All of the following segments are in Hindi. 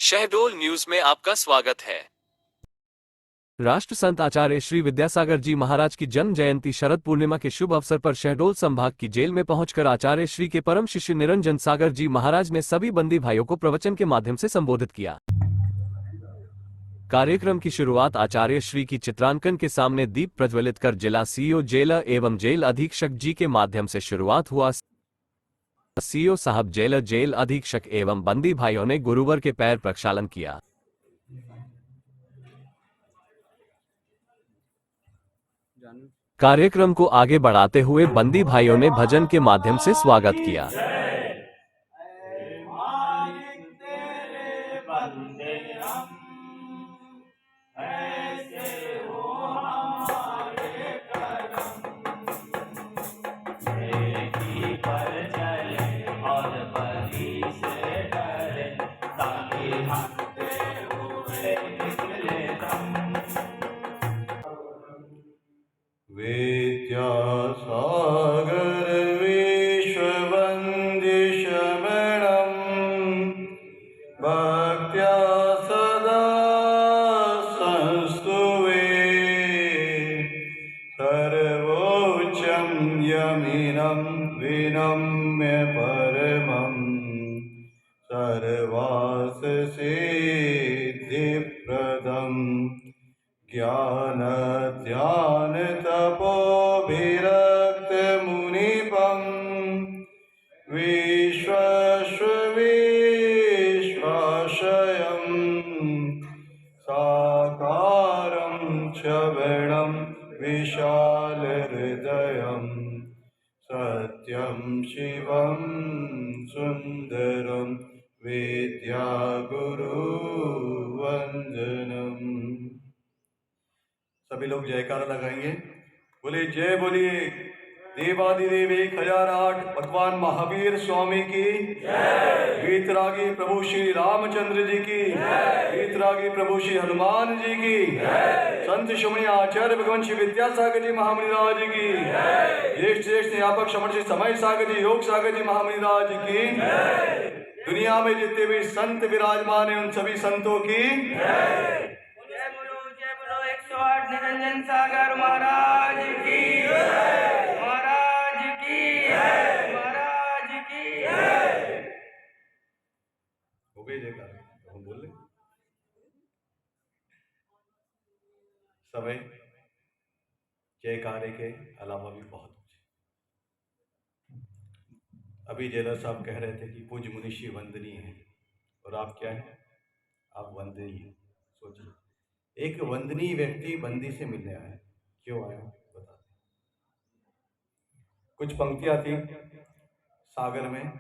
शहडोल न्यूज में आपका स्वागत है। राष्ट्र संत आचार्य श्री विद्यासागर जी महाराज की जन्म जयंती शरद पूर्णिमा के शुभ अवसर पर शहडोल संभाग की जेल में पहुंचकर आचार्य श्री के परम शिष्य निरंजन सागर जी महाराज ने सभी बंदी भाइयों को प्रवचन के माध्यम से संबोधित किया। कार्यक्रम की शुरुआत आचार्य श्री की चित्रांकन के सामने दीप प्रज्वलित कर जिला सीओ जेलर एवं जेल अधीक्षक जी के माध्यम से शुरुआत हुआ। सीओ साहब जेलर जेल अधीक्षक एवं बंदी भाइयों ने गुरुवर के पैर प्रक्षालन किया। कार्यक्रम को आगे बढ़ाते हुए बंदी भाइयों ने भजन के माध्यम से स्वागत किया। विद्यासागर विश्ववन्द्य शरणं भक्त्या सदा संस्तुवे सर्वोच्चं यमिनं विनम्य परमं सर्वार्थसिद्धिप्रदम् ज्ञान ध्यान तपोभिरक्त मुनिपं विश्वाश्रयं साकारं श्रवणं विशाल हृदयं सत्यं शिवं सुंदरं विद्यागुरु वंदनम्। सभी लोग जयकारा लगाएंगे। बोले जय बोलिए देवादिदेव 1008 भगवान महावीर स्वामी की जय। वीतरागी प्रभु श्री रामचंद्र जी की जय। वीतरागी प्रभु श्री हनुमान जी की जय। संत शिरोमणि आचार्य भगवान श्री विद्यासागर जी महामुनिराज की जय। ज्येष्ठ श्रेष्ठ अध्यापक श्रमण श्री समय सागर जी योग सागर जी महामुनिराज की जय। दुनिया में जितने भी संत विराजमान हैं उन सभी संतों की जय। निरंजन सागर महाराज की जय। महाराज की जय। महाराज की जय। हो गई जयकार, हम बोल रहे समय जयकारे के अलावा भी बहुत कुछ। अभी जेलर साहब कह रहे थे कि पूज्य मुनिषी वंदनीय है और आप क्या है, आप वंदनीय हैं। सोचिए एक वंदनीय व्यक्ति बंदी से मिलने आया, क्यों आया बताते। कुछ पंक्तियां थी सागर में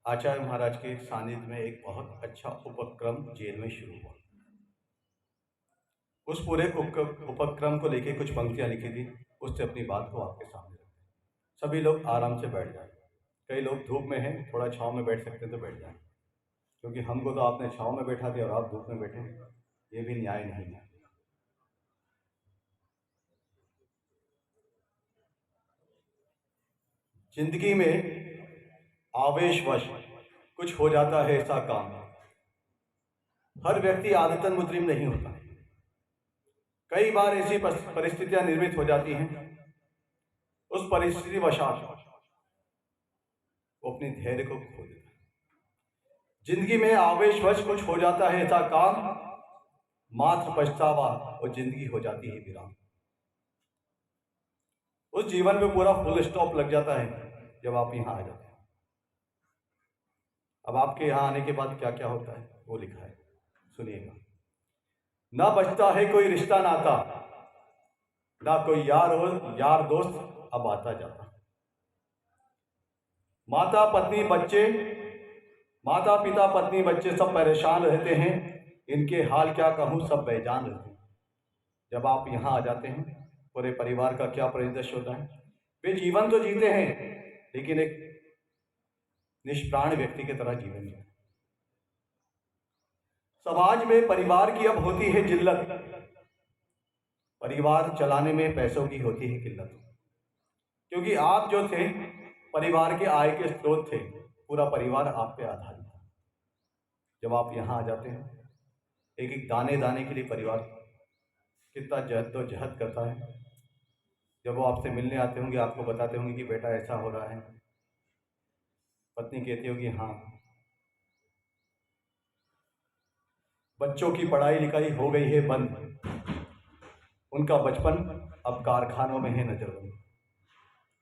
आचार्य महाराज के सानिध्य में एक बहुत अच्छा उपक्रम जेल में शुरू हुआ। उस पूरे उपक्रम को लेकर कुछ पंक्तियां लिखी थी, उससे अपनी बात को आपके सामने रखते। सभी लोग आराम से बैठ जाए। कई लोग धूप में हैं, थोड़ा छांव में बैठ सकते हैं तो बैठ जाए, क्योंकि हमको तो आपने छांव में बैठा दिया और आप धूप में बैठे, ये भी न्याय नहीं है। जिंदगी में आवेशवश कुछ हो जाता है ऐसा काम। हर व्यक्ति आदतन मुजरिम नहीं होता। कई बार ऐसी परिस्थितियां निर्मित हो जाती हैं, उस परिस्थिति वशात वो अपने धैर्य को खो देता है। जिंदगी में आवेशवश कुछ हो जाता है ऐसा काम, मात्र पछतावा और जिंदगी हो जाती है विराम। उस जीवन में पूरा फुल स्टॉप लग जाता है जब आप यहाँ आ जाते हैं। अब आपके यहाँ आने के बाद क्या क्या होता है वो लिखा है, सुनिएगा। ना बचता है कोई रिश्ता नाता, ना कोई यार दोस्त अब आता जाता। माता पिता पत्नी बच्चे सब परेशान रहते हैं। इनके हाल क्या कहूँ, सब बेजान रहते हैं। जब आप यहाँ आ जाते हैं पूरे परिवार का क्या परिदृश्य होता है। वे जीवन तो जीते हैं लेकिन एक निष्प्राण व्यक्ति की तरह जीवन जीते। समाज में परिवार की अब होती है जिल्लत। परिवार चलाने में पैसों की होती है किल्लत, क्योंकि आप जो थे परिवार के आय के स्रोत थे, पूरा परिवार आप पे आधारित था। जब आप यहाँ आ जाते हैं, एक एक दाने दाने के लिए परिवार कितना जहद करता है। जब वो आपसे मिलने आते होंगे, आपको बताते होंगे कि बेटा ऐसा हो रहा है, पत्नी कहती होगी हाँ। बच्चों की पढ़ाई लिखाई हो गई है बंद, उनका बचपन अब कारखानों में है नजरबंद।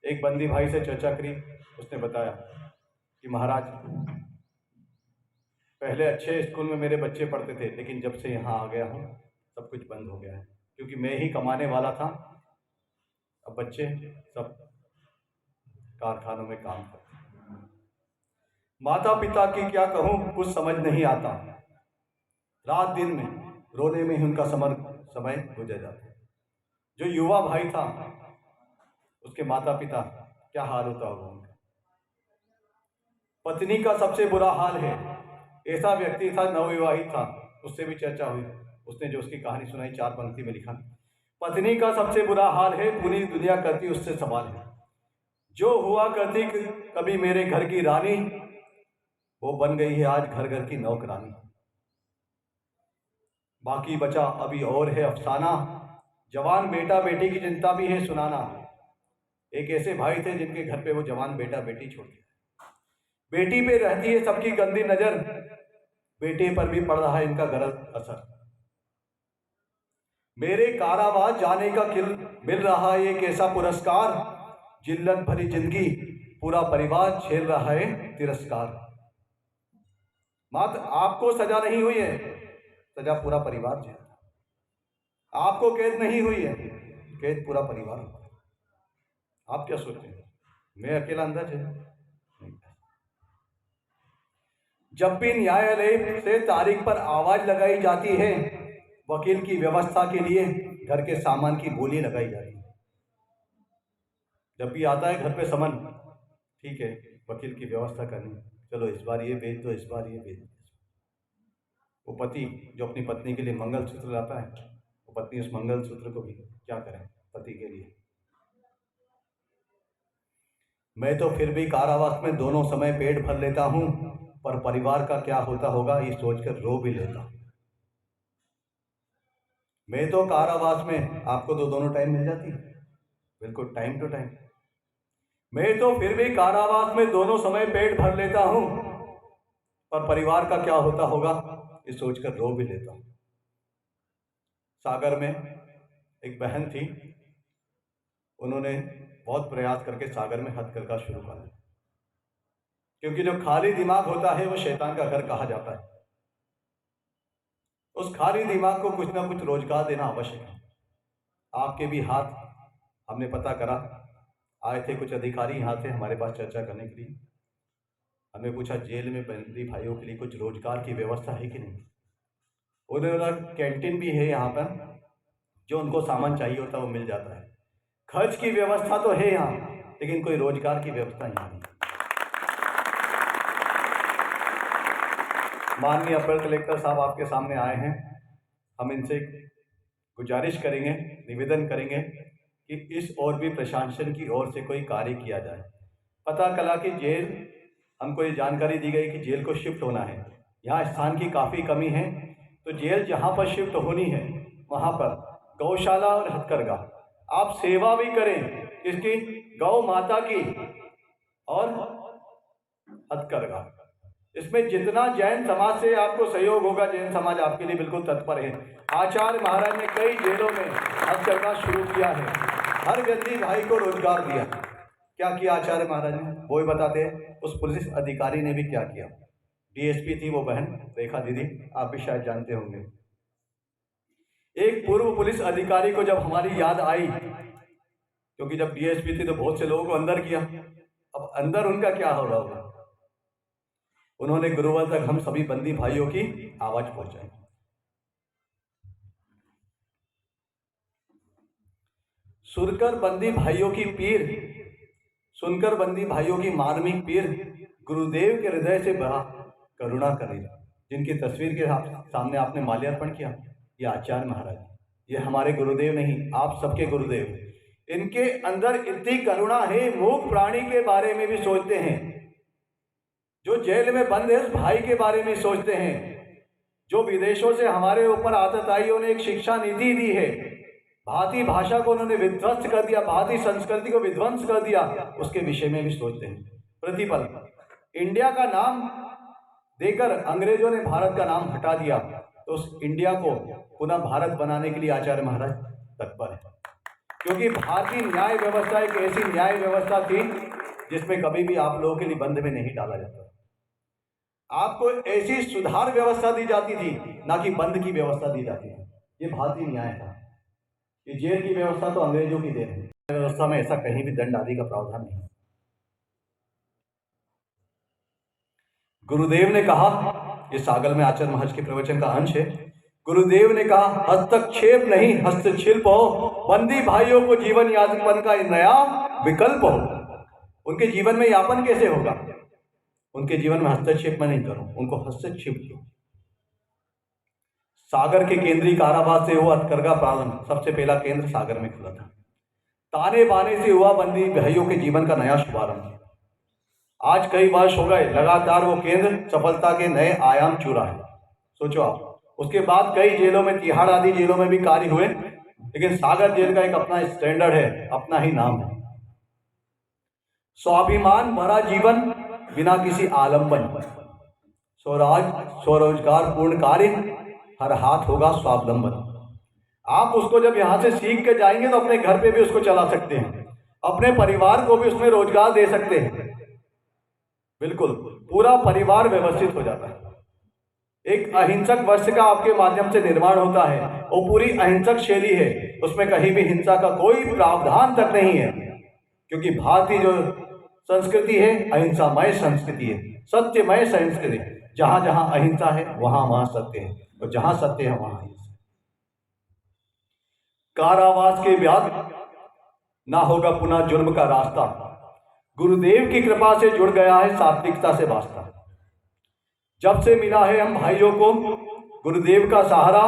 एक बंदी भाई से चर्चा करी, उसने बताया कि महाराज, पहले अच्छे स्कूल में मेरे बच्चे पढ़ते थे, लेकिन जब से यहाँ आ गया हूँ सब कुछ बंद हो गया है, क्योंकि मैं ही कमाने वाला था, अब बच्चे सब कारखानों में काम करते हैं। माता पिता की क्या कहूँ, कुछ समझ नहीं आता, रात दिन में रोने में ही उनका समय गुजर जाता है। जो युवा भाई था, उसके माता पिता क्या हाल होता होगा उनका। पत्नी का सबसे बुरा हाल है। ऐसा व्यक्ति था, नवविवाहित था, उससे भी चर्चा हुई, उसने जो उसकी कहानी सुनाई 4 पंक्ति में लिखा, पत्नी का सबसे बुरा हाल है, पूरी दुनिया करती उससे सवाल है। जो हुआ करती कभी मेरे घर की रानी, वो बन गई है आज घर घर की नौकरानी। बाकी बचा अभी और है अफसाना, जवान बेटा बेटी की चिंता भी है सुनाना। एक ऐसे भाई थे जिनके घर पे वो जवान बेटा बेटी छोड़ गया। बेटी पे रहती है सबकी गंदी नजर, बेटे पर भी पड़ रहा है इनका गलत असर। मेरे कारावास जाने का मिल रहा है एक ऐसा पुरस्कार, जिल्लत भरी जिंदगी पूरा परिवार झेल रहा है तिरस्कार। मात्र आपको सजा नहीं हुई है, सजा पूरा परिवार झेल रहा है। आपको कैद नहीं हुई है, कैद पूरा परिवार। आप क्या सोचते हैं, मैं अकेला अंदर है? जब भी न्यायालय से तारीख पर आवाज लगाई जाती है, वकील की व्यवस्था के लिए घर के सामान की बोली लगाई जाती है। जब भी आता है घर पे समन, ठीक है वकील की व्यवस्था करनी, चलो इस बार ये भेज दो, इस बार ये भेज दो। वो पति जो अपनी पत्नी के लिए मंगलसूत्र लाता है, वो पत्नी उस मंगलसूत्र को भी क्या करें पति के लिए। मैं तो फिर भी कारावास में दोनों समय पेट भर लेता हूं, पर परिवार का क्या होता होगा ये सोचकर रो भी लेता हूं। मैं तो कारावास में, आपको तो दोनों टाइम मिल जाती है, बिल्कुल टाइम टू टाइम। मैं तो फिर भी कारावास में दोनों समय पेट भर लेता हूं, पर परिवार का क्या होता होगा ये सोचकर रो भी लेता हूं। सागर में एक बहन थी, उन्होंने बहुत प्रयास करके सागर में हथकरघा शुरू कर दिया, क्योंकि जो खाली दिमाग होता है वो शैतान का घर कहा जाता है। उस खाली दिमाग को कुछ ना कुछ रोजगार देना आवश्यक है। आपके भी हाथ हमने पता करा, आए थे कुछ अधिकारी यहाँ थे हमारे पास चर्चा करने के लिए। हमने पूछा जेल में बंदी भाइयों के लिए कुछ रोजगार की व्यवस्था है कि नहीं। उन्होंने बोला कैंटीन भी है यहाँ पर, जो उनको सामान चाहिए होता है वो मिल जाता है। खर्च की व्यवस्था तो है यहाँ, लेकिन कोई रोजगार की व्यवस्था यहाँ नहीं। माननीय अपर कलेक्टर साहब आपके सामने आए हैं, हम इनसे गुजारिश करेंगे, निवेदन करेंगे कि इस और भी प्रशासन की ओर से कोई कार्य किया जाए। पता चला कि जेल, हमको ये जानकारी दी गई कि जेल को शिफ्ट होना है, यहाँ स्थान की काफ़ी कमी है, तो जेल जहाँ पर शिफ्ट होनी है वहाँ पर गौशाला और हथकरघा आप सेवा भी करें, इसकी गौ माता की और हथकरघा। इसमें जितना जैन समाज से आपको सहयोग होगा, जैन समाज आपके लिए बिल्कुल तत्पर है। आचार्य महाराज ने कई जेलों में हथकरघा शुरू किया है, हर बंदी भाई को रोजगार दिया। क्या किया आचार्य महाराज ने, वो भी बताते हैं। उस पुलिस अधिकारी ने भी क्या किया, डीएसपी थी वो बहन रेखा दीदी, आप भी शायद जानते होंगे। एक पूर्व पुलिस अधिकारी को जब हमारी याद आई, क्योंकि जब डीएसपी थी तो बहुत से लोगों को अंदर किया, अब अंदर उनका क्या हो रहा होगा, उन्होंने गुरुवार तक हम सभी बंदी भाइयों की आवाज पहुंचाई। सुनकर बंदी भाइयों की पीर, सुनकर बंदी भाइयों की मार्मिक पीर, गुरुदेव के हृदय से बड़ा करुणा करेगा। जिनकी तस्वीर के सामने आपने माल्यार्पण किया, ये आचार्य महाराज, ये हमारे गुरुदेव नहीं, आप सबके गुरुदेव। इनके अंदर इतनी करुणा है, मूक प्राणी के बारे में भी सोचते हैं। जो जेल में बंद है उस भाई के बारे में सोचते हैं। जो विदेशों से हमारे ऊपर आतताइयों ने एक शिक्षा नीति दी है, भारतीय भाषा को उन्होंने विध्वस्त कर दिया, भारतीय संस्कृति को विध्वंस कर दिया, उसके विषय में भी सोचते हैं। प्रतिपल इंडिया का नाम देकर अंग्रेजों ने भारत का नाम हटा दिया, तो उस इंडिया को पुनः भारत बनाने के लिए आचार्य महाराज तत्पर है। क्योंकि भारतीय न्याय व्यवस्था एक ऐसी न्याय व्यवस्था थी जिसमें कभी भी आप लोगों के लिए बंद में नहीं डाला जाता। आपको ऐसी सुधार व्यवस्था दी जाती थी, ना कि बंद की व्यवस्था दी जाती थी। ये भारतीय न्याय था। ये जेल की व्यवस्था तो अंग्रेजों की देन है। व्यवस्था में ऐसा कहीं भी दंड आदि का प्रावधान नहीं। गुरुदेव ने कहा, ये सागल में आचार्य महर्षि के प्रवचन का अंश है। गुरुदेव ने कहा, हस्तक्षेप नहीं हस्तशिल्प हो, बंदी भाइयों को जीवन यापन का नया विकल्प हो। उनके जीवन में यापन कैसे होगा? उनके जीवन में हस्तक्षेप में नहीं करो, उनको हस्तक्षेप दो। सागर के केंद्रीय कारावास से हुआ हथकरघा प्रारंभ। सबसे पहला केंद्र सागर में खुला था। ताने बाने से हुआ बंदी भाइयों के जीवन का नया शुभारंभ। आज कई वर्ष हो गए, लगातार वो केंद्र सफलता के नए आयाम छू रहा है। सोचो आप, उसके बाद कई जेलों में, तिहाड़ आदि जेलों में भी कार्य हुए, लेकिन सागर जेल का एक अपना स्टैंडर्ड है, अपना ही नाम है। स्वाभिमान भरा जीवन बिना किसी आलंबन, स्वरोजगार पूर्ण कार्य, हर हाथ होगा स्वावलंबन। आप उसको जब यहाँ से सीख के जाएंगे तो अपने घर पे भी उसको चला सकते हैं, अपने परिवार को भी उसमें रोजगार दे सकते हैं। बिल्कुल, पूरा परिवार व्यवस्थित हो जाता है। एक अहिंसक वर्ष का आपके माध्यम से निर्माण होता है, वो पूरी अहिंसक शैली है, उसमें कहीं भी हिंसा का कोई प्रावधान तक नहीं है। क्योंकि भारतीय जो संस्कृति है अहिंसामय संस्कृति है, सत्यमय संस्कृति। जहां जहां अहिंसा है वहां वहां सत्य है, और जहां सत्य है वहां अहिंसा। कारावास के बाद ना होगा पुनः जुर्म का रास्ता। गुरुदेव की कृपा से जुड़ गया है सात्विकता से वास्ता। जब से मिला है हम भाइयों को गुरुदेव का सहारा,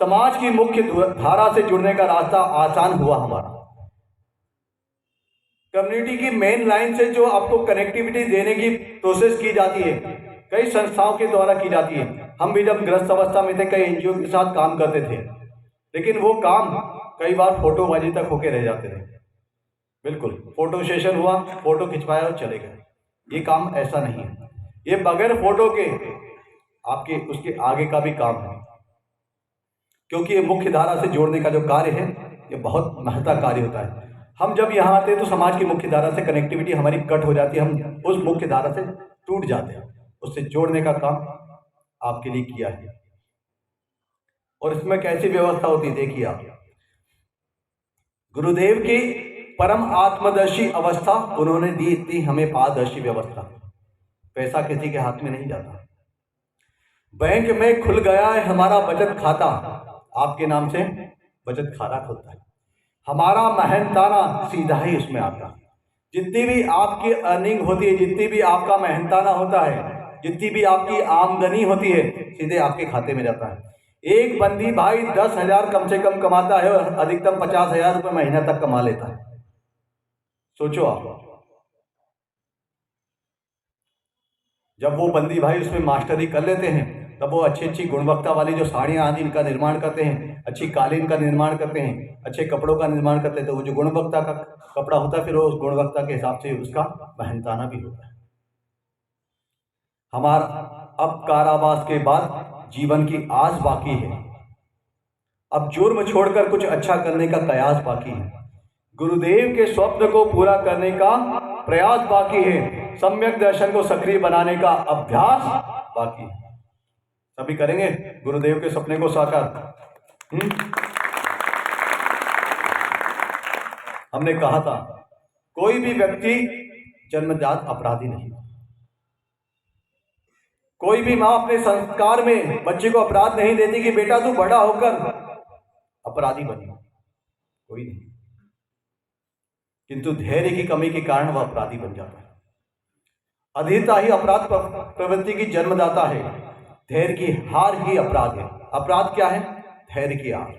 समाज की मुख्य धारा से जुड़ने का रास्ता आसान हुआ हमारा। कम्युनिटी की मेन लाइन से जो आपको कनेक्टिविटी देने की प्रोसेस की जाती है, कई संस्थाओं के द्वारा की जाती है। हम भी जब ग्रस्त अवस्था में थे, कई एनजीओ के साथ काम करते थे, लेकिन वो काम कई बार फोटोबाजी तक होके रह जाते थे। बिल्कुल, फोटो सेशन हुआ, फोटो खिंचवाया और चले गए। ये काम ऐसा नहीं है। ये बगैर फोटो के आपके उसके आगे का भी काम है, क्योंकि ये मुख्य धारा से जोड़ने का जो कार्य है ये बहुत महत्ता कार्य होता है। हम जब यहाँ आते हैं तो समाज की मुख्य धारा से कनेक्टिविटी हमारी कट हो जाती है, हम उस मुख्य धारा से टूट जाते हैं। उससे जोड़ने का काम आपके लिए किया है। और इसमें कैसी व्यवस्था होती है देखिए आप। गुरुदेव की परम आत्मदर्शी अवस्था उन्होंने दी थी हमें पारदर्शी व्यवस्था। पैसा किसी के हाथ में नहीं जाता। बैंक में खुल गया है हमारा बचत खाता, आपके नाम से बचत खाता खुलता है। हमारा मेहनताना सीधा ही उसमें आता है। जितनी भी आपकी अर्निंग होती है, जितनी भी आपका मेहनताना होता है, जितनी भी आपकी आमदनी होती है, सीधे आपके खाते में जाता है। एक बंदी भाई 10,000 कम से कम कमाता है और अधिकतम 50,000 रुपये महीना तक कमा लेता है। सोचो आप, जब वो बंदी भाई उसमें मास्टरी कर लेते हैं, तब वो अच्छी अच्छी गुणवत्ता वाली जो साड़ियाँ आदि इनका निर्माण करते हैं, अच्छी कालीन का निर्माण करते हैं, अच्छे कपड़ों का निर्माण करते हैं, तो वो जो गुणवत्ता का कपड़ा होता है, फिर वो उस गुणवत्ता के हिसाब से उसका मेहनताना भी होता है। हमारा अब कारावास के बाद जीवन की आस बाकी है। अब जुर्म छोड़कर कुछ अच्छा करने का कयास बाकी है। गुरुदेव के स्वप्न को पूरा करने का प्रयास बाकी है। सम्यक दर्शन को सक्रिय बनाने का अभ्यास बाकी है। सभी करेंगे गुरुदेव के सपने को साकार। हमने कहा था कोई भी व्यक्ति जन्मजात अपराधी नहीं। कोई भी मां अपने संस्कार में बच्चे को अपराध नहीं देती कि बेटा तू बड़ा होकर अपराधी बनी, कोई नहीं। किंतु धैर्य की कमी के कारण वह अपराधी बन जाता है। अधीरता ही अपराध प्रवृत्ति की जन्मदाता है। धैर्य की हार ही अपराध है। अपराध क्या है? धैर्य की हार।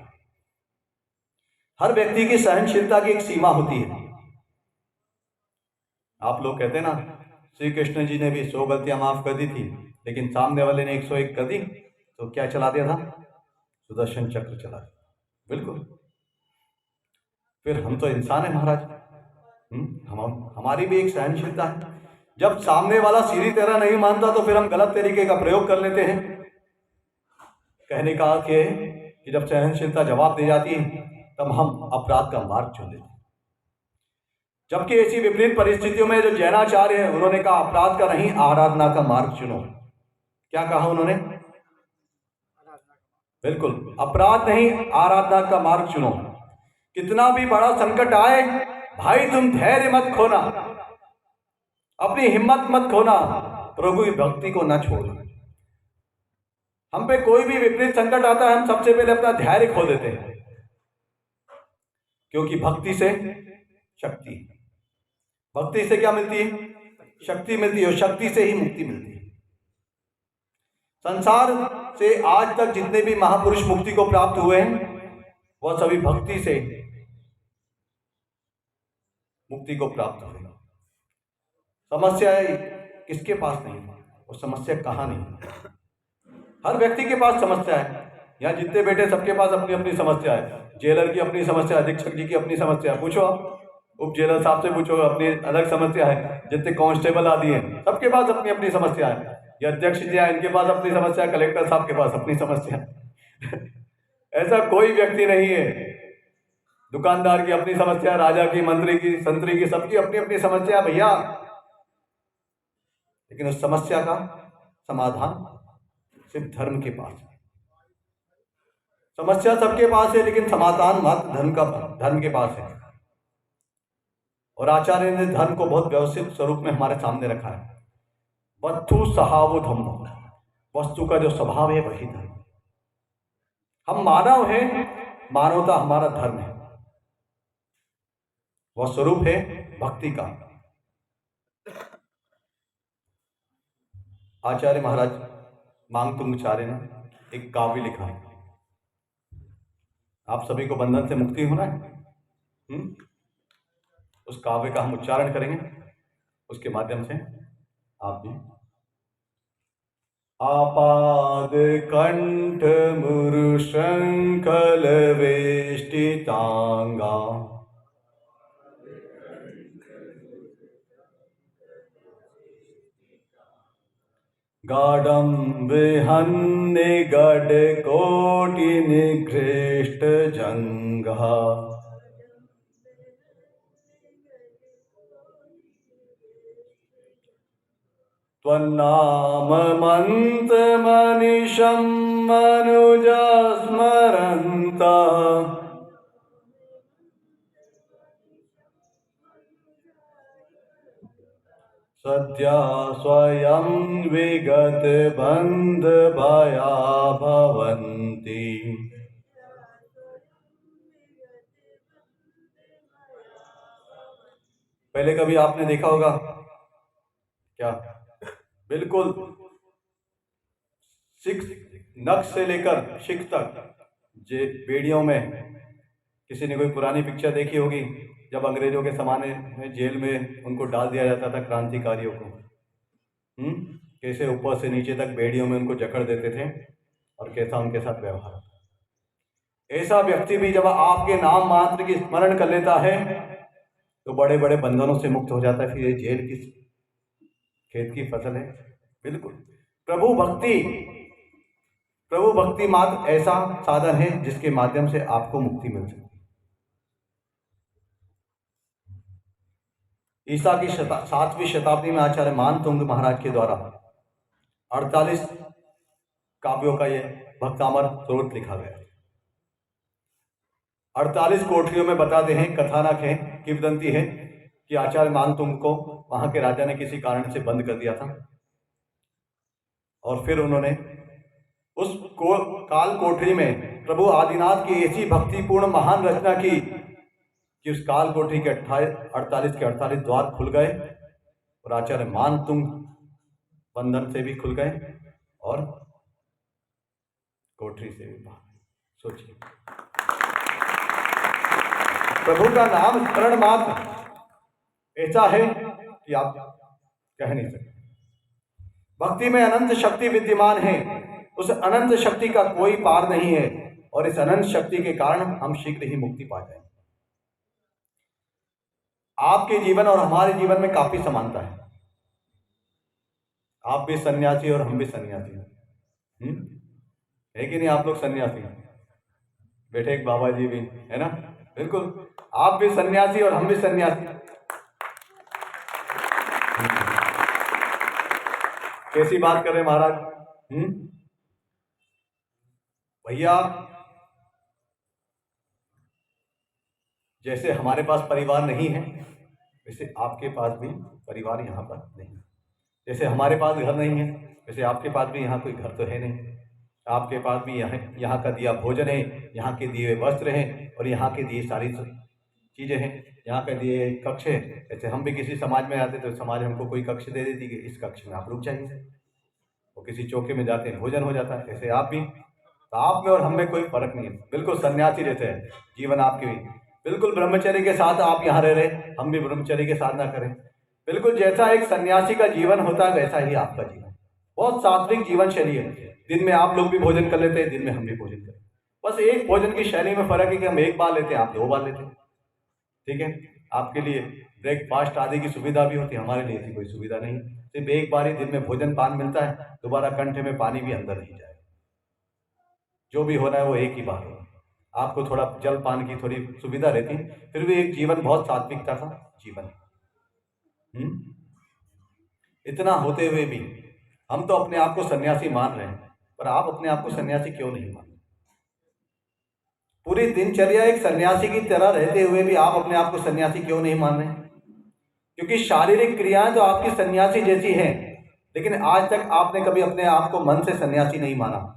हर व्यक्ति की सहनशीलता की एक सीमा होती है। आप लोग कहते हैं ना, श्री कृष्ण जी ने भी 100 गलतियां माफ कर दी थी, लेकिन सामने वाले ने 101 कर दी तो क्या चला दिया था? सुदर्शन चक्र चला दिया। बिल्कुल। फिर हम तो इंसान है महाराज, हमारी भी एक सहनशीलता है। जब सामने वाला सीधी तरह नहीं मानता तो फिर हम गलत तरीके का प्रयोग कर लेते हैं। कहने का अर्थ यह है कि जब सहनशीलता जवाब दे जाती है तब हम अपराध का मार्ग चुन लेते हैं। जबकि ऐसी विपरीत परिस्थितियों में जो जैनाचार्य है उन्होंने कहा अपराध का नहीं, आराधना का मार्ग चुनो। क्या कहा उन्होंने? बिल्कुल, अपराध नहीं, आराधना का मार्ग चुनो। कितना भी बड़ा संकट आए भाई, तुम धैर्य मत खोना, अपनी हिम्मत मत खोना, प्रभु की भक्ति को न छोड़ना। हम पे कोई भी विपरीत संकट आता है, हम सबसे पहले अपना धैर्य खो देते हैं, क्योंकि भक्ति से शक्ति, भक्ति से क्या मिलती है? शक्ति मिलती है, और शक्ति से ही मुक्ति मिलती है। संसार से आज तक जितने भी महापुरुष मुक्ति को प्राप्त हुए हैं वह सभी भक्ति से मुक्ति को प्राप्त हुए। समस्या किसके पास नहीं है, और समस्या कहाँ नहीं है? हर व्यक्ति के पास समस्या है। यहाँ जितने बैठे सबके पास अपनी अपनी समस्या है। जेलर की अपनी समस्या, अधीक्षक जी की अपनी समस्या, पूछो उप जेलर साहब से पूछो, अपनी अलग समस्या है। जितने कांस्टेबल आदि हैं सबके पास अपनी अपनी समस्या है। ये अध्यक्ष जी हैं, इनके पास अपनी समस्या, कलेक्टर साहब के पास अपनी समस्या। ऐसा कोई व्यक्ति नहीं है। दुकानदार की अपनी समस्या, राजा की, मंत्री की, संतरी की, सबकी अपनी अपनी समस्या भैया। लेकिन उस समस्या का समाधान सिर्फ धर्म के पास है। समस्या सबके पास है, लेकिन समाधान मात्र धर्म के पास है। और आचार्य ने धर्म को बहुत व्यवस्थित स्वरूप में हमारे सामने रखा है। वस्तु स्वभाव धर्म, वस्तु का जो स्वभाव है वही धर्म। हम मानव हैं, मानवता हमारा धर्म है। वह स्वरूप है भक्ति का। आचार्य महाराज मांगतुंगचार्य ने एक काव्य लिखा है। आप सभी को बंधन से मुक्ति होना है। उस काव्य का हम उच्चारण करेंगे, उसके माध्यम से आप भी। आपाद कंठ मुरुशंकल वेष्टितांगा, गाढ़ं विहन्नि गड कोटि निघृष्ट जंघा, त्वन्नाम मंत्र मनीषं मनुजा स्मरन्ता, सद्या स्वयं विगत बंध भया भवन्ति। पहले कभी आपने देखा होगा क्या? बिल्कुल सिख नख से लेकर शिख तक जे बेड़ियों में, किसी ने कोई पुरानी पिक्चर देखी होगी जब अंग्रेजों के जमाने में जेल में उनको डाल दिया जाता था क्रांतिकारियों को। कैसे ऊपर से नीचे तक बेड़ियों में उनको जकड़ देते थे और कैसा उनके साथ व्यवहार। ऐसा व्यक्ति भी जब आपके नाम मात्र की स्मरण कर लेता है तो बड़े बड़े बंधनों से मुक्त हो जाता है। फिर ये जेल किस खेत की फसल है? बिल्कुल। प्रभु भक्ति मात्र ऐसा साधन है जिसके माध्यम से आपको मुक्ति मिल सकती है। ईसा की 7वीं शताब्दी में आचार्य मानतुंग महाराज के द्वारा 48 काव्यों का यह भक्तामर स्रोत लिखा गया है। 48 कोठरियों में बताते हैं, कथानक है, किंवदंती है कि आचार्य मानतुंग को वहां के राजा ने किसी कारण से बंद कर दिया था और फिर उन्होंने उस काल कोठरी में प्रभु आदिनाथ की ऐसी भक्तिपूर्ण महान रचना की कि उस काल कोठरी के 48 के 48 द्वार खुल गए और आचार्य मानतुंग बंधन से भी खुल गए और कोठरी से भी बाहर। सोचिए, प्रभु का नाम स्मरण मात्र ऐसा है कि आप कह नहीं सकते। भक्ति में अनंत शक्ति विद्यमान है, उस अनंत शक्ति का कोई पार नहीं है, और इस अनंत शक्ति के कारण हम शीघ्र ही मुक्ति पा जाएंगे। आपके जीवन और हमारे जीवन में काफी समानता है। आप भी सन्यासी और हम भी सन्यासी हैं, है कि नहीं? आप लोग सन्यासी हैं, बेटे एक बाबा जी भी है ना, बिल्कुल। आप भी सन्यासी और हम भी सन्यासी। कैसी बात कर रहे हैं महाराज? भैया, जैसे हमारे पास परिवार नहीं है, वैसे आपके पास भी परिवार यहाँ पर नहीं है। जैसे हमारे पास घर नहीं है, वैसे आपके पास भी यहाँ कोई घर तो है नहीं। आपके पास भी यहाँ का दिया भोजन है, यहाँ के दिए वस्त्र हैं, और यहाँ के दिए सारी चीज़ें हैं, यहाँ के दिए कक्ष है। ऐसे हम भी किसी समाज में आते तो समाज हमको कोई कक्ष दे देती कि इस कक्ष में आप रुक जाइए, वो किसी चौके में जाते हैं, भोजन हो जाता है। ऐसे आप भी, तो आप में और हम में कोई फर्क नहीं है, बिल्कुल सन्यासी जैसे है जीवन आपके भी। बिल्कुल ब्रह्मचर्य के साथ आप यहाँ रह रहे, हम भी ब्रह्मचर्य के साधना करें। बिल्कुल जैसा एक सन्यासी का जीवन होता है वैसा ही आपका जीवन, बहुत सात्विक जीवन शैली है। दिन में आप लोग भी भोजन कर लेते हैं, दिन में हम भी भोजन करें। बस एक भोजन की शैली में फर्क है कि हम एक बार लेते हैं, आप 2 बार लेते हैं, ठीक है। आपके लिए ब्रेकफास्ट आदि की सुविधा भी होती है, हमारे लिए ऐसी कोई सुविधा नहीं। सिर्फ एक बार ही दिन में भोजन पान मिलता है, दोबारा कंठे में पानी भी अंदर नहीं जाए। जो भी होना है वो एक ही बार हो। आपको थोड़ा जल पान की थोड़ी सुविधा रहती, फिर भी एक जीवन बहुत सात्विकता का जीवन है। इतना होते हुए भी हम तो अपने आप को सन्यासी मान रहे हैं, पर आप अपने आप को सन्यासी क्यों नहीं मान? पूरी दिनचर्या एक सन्यासी की तरह रहते हुए भी आप अपने आप को सन्यासी क्यों नहीं मान रहे? क्योंकि शारीरिक क्रियाएं तो आपकी सन्यासी जैसी हैं, लेकिन आज तक आपने कभी अपने आप को मन से सन्यासी नहीं माना,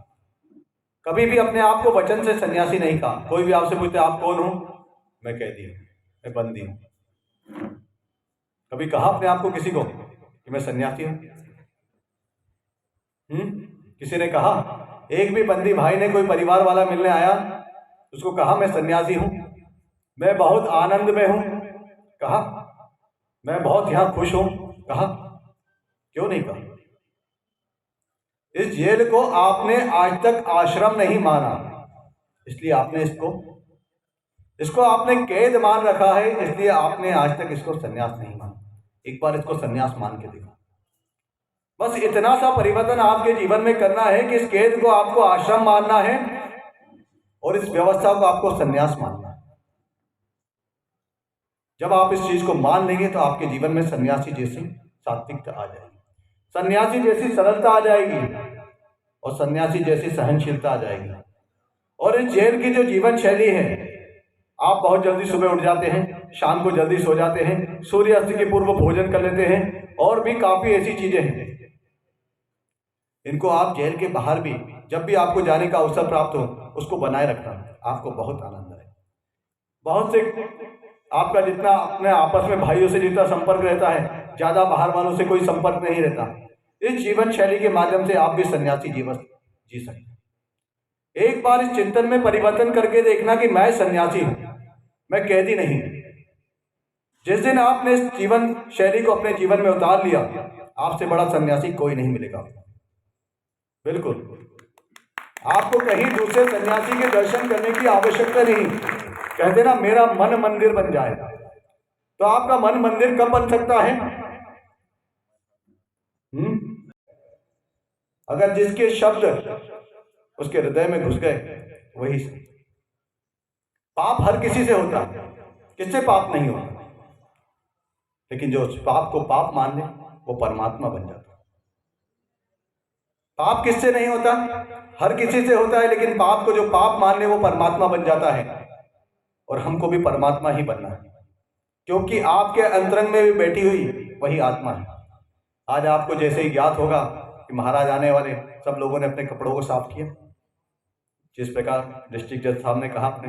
कभी भी अपने आप को वचन से सन्यासी नहीं कहा। कोई भी आपसे पूछते आप कौन हो, मैं कह दी मैं बंदी हूं। कभी कहा अपने आप को किसी को कि मैं सन्यासी हूं? किसी ने कहा? एक भी बंदी भाई ने, कोई परिवार वाला मिलने आया, उसको कहा मैं सन्यासी हूं, मैं बहुत आनंद में हूं, कहा? मैं बहुत यहां खुश हूं, कहा? क्यों नहीं कहा? इस जेल को आपने आज तक आश्रम नहीं माना, इसलिए आपने इसको आपने कैद मान रखा है, इसलिए आपने आज तक इसको सन्यास नहीं माना। एक बार इसको सन्यास मान के देखो। बस इतना सा परिवर्तन आपके जीवन में करना है कि इस कैद को आपको आश्रम मानना है और इस व्यवस्था को आपको सन्यास मानना है। जब आप इस चीज को मान लेंगे तो आपके जीवन में सन्यासी जैसी सात्विकता आ जाएगी, सन्यासी जैसी सरलता आ जाएगी, और सन्यासी जैसी सहनशीलता आ जाएगी। और इस जेल की जो जीवन शैली है, आप बहुत जल्दी सुबह उठ जाते हैं, शाम को जल्दी सो जाते हैं, सूर्यास्त के पूर्व भोजन कर लेते हैं, और भी काफी ऐसी चीजें हैं। इनको आप जेल के बाहर भी जब भी आपको जाने का अवसर प्राप्त हो, उसको बनाए रखना, आपको बहुत आनंद आए। बहुत से आपका जितना अपने आपस में भाइयों से जितना संपर्क रहता है, ज्यादा बाहर वालों से कोई संपर्क नहीं रहता। इस जीवन शैली के माध्यम से आप भी सन्यासी जीवन जी सकते हैं। एक बार इस चिंतन में परिवर्तन करके देखना कि मैं सन्यासी हूं, मैं कैदी नहीं। जिस दिन आपने इस जीवन शैली को अपने जीवन में उतार लिया, आपसे बड़ा सन्यासी कोई नहीं मिलेगा। बिल्कुल, आपको कहीं दूसरे सन्यासी के दर्शन करने की आवश्यकता नहीं। कहते ना मेरा मन मंदिर बन जाए, तो आपका मन मंदिर कब बन सकता है? अगर जिसके शब्द उसके हृदय में घुस गए, वही से। पाप हर किसी से होता है, किससे पाप नहीं होता, लेकिन जो पाप को पाप मान ले वो परमात्मा बन जाता है। पाप किससे नहीं होता? हर किसी से होता है, लेकिन पाप को जो पाप मान ले वो परमात्मा बन जाता है। और हमको भी परमात्मा ही बनना है, क्योंकि आपके अंतरंग में भी बैठी हुई वही आत्मा है। आज आपको जैसे ही ज्ञात होगा कि महाराज आने वाले, सब लोगों ने अपने कपड़ों को साफ किया, जिस प्रकार डिस्ट्रिक्ट जज साहब ने कहा, अपने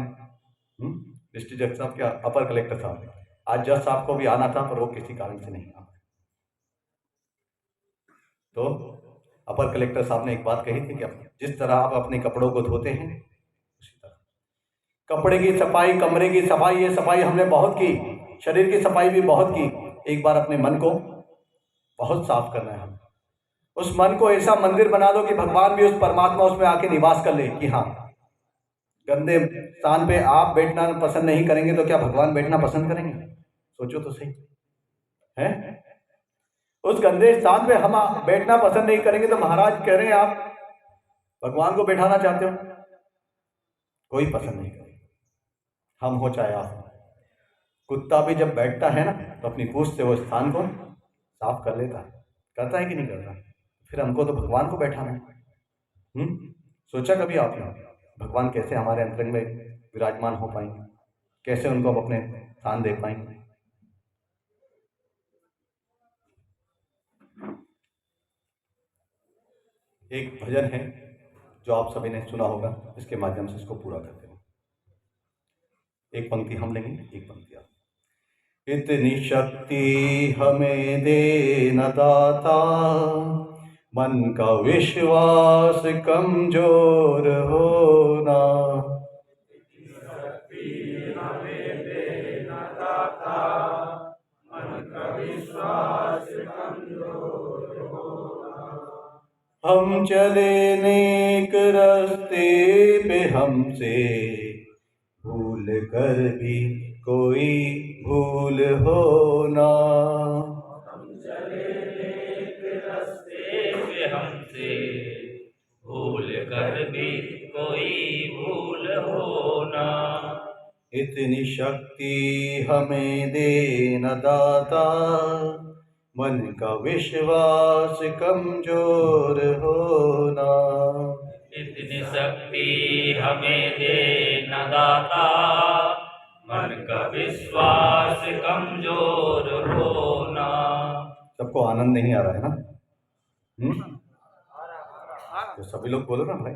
डिस्ट्रिक्ट जज साहब क्या, अपर कलेक्टर साहब ने, आज जज साहब को भी आना था पर वो किसी कारण से नहीं आ पाए। तो अपर कलेक्टर साहब ने एक बात कही थी कि जिस तरह आप अपने कपड़ों को धोते हैं, उसी तरह कपड़े की सफाई, कमरे की सफाई, ये सफाई हमने बहुत की, शरीर की सफाई भी बहुत की। एक बार अपने मन को बहुत साफ करना है हमें। उस मन को ऐसा मंदिर बना दो कि भगवान भी, उस परमात्मा उसमें आके निवास कर ले कि हाँ, गंदे स्थान पे आप बैठना पसंद नहीं करेंगे तो क्या भगवान बैठना पसंद करेंगे? सोचो तो सही है। उस गंदे स्थान पे हम बैठना पसंद नहीं करेंगे तो महाराज कह रहे हैं आप भगवान को बैठाना चाहते हो, कोई पसंद नहीं करेगा, हम हो चाहे आप। कुत्ता भी जब बैठता है ना तो अपनी पूंछ से वो स्थान को साफ कर लेता है, करता है कि नहीं करता? फिर हमको तो भगवान को बैठाना है। सोचा कभी आपने भगवान कैसे हमारे अंतरंग में विराजमान हो पाएंगे, कैसे उनको हम अपने स्थान दे पाएंगे? एक भजन है जो आप सभी ने सुना होगा, इसके माध्यम से इसको पूरा करते हैं। एक पंक्ति हम लेंगे, एक पंक्ति आप। इतनी शक्ति हमें दे न दाता, मन का विश्वास कमजोर होना। हमें दे न दाता, मन का विश्वास कमजोर होना। हम चले नेक रास्ते पे, हमसे भूल कर भी कोई भूल होना। हम चले नेक रास्ते पे, हमसे भूल कर भी कोई भूल होना। इतनी शक्ति हमें दे न दाता, मन का विश्वास कमजोर होना। इतनी शक्ति हमें दे न दाता, मन का विश्वास कमजोर होना। सबको आनंद नहीं आ रहा है ना? तो सभी लोग बोलो ना भाई।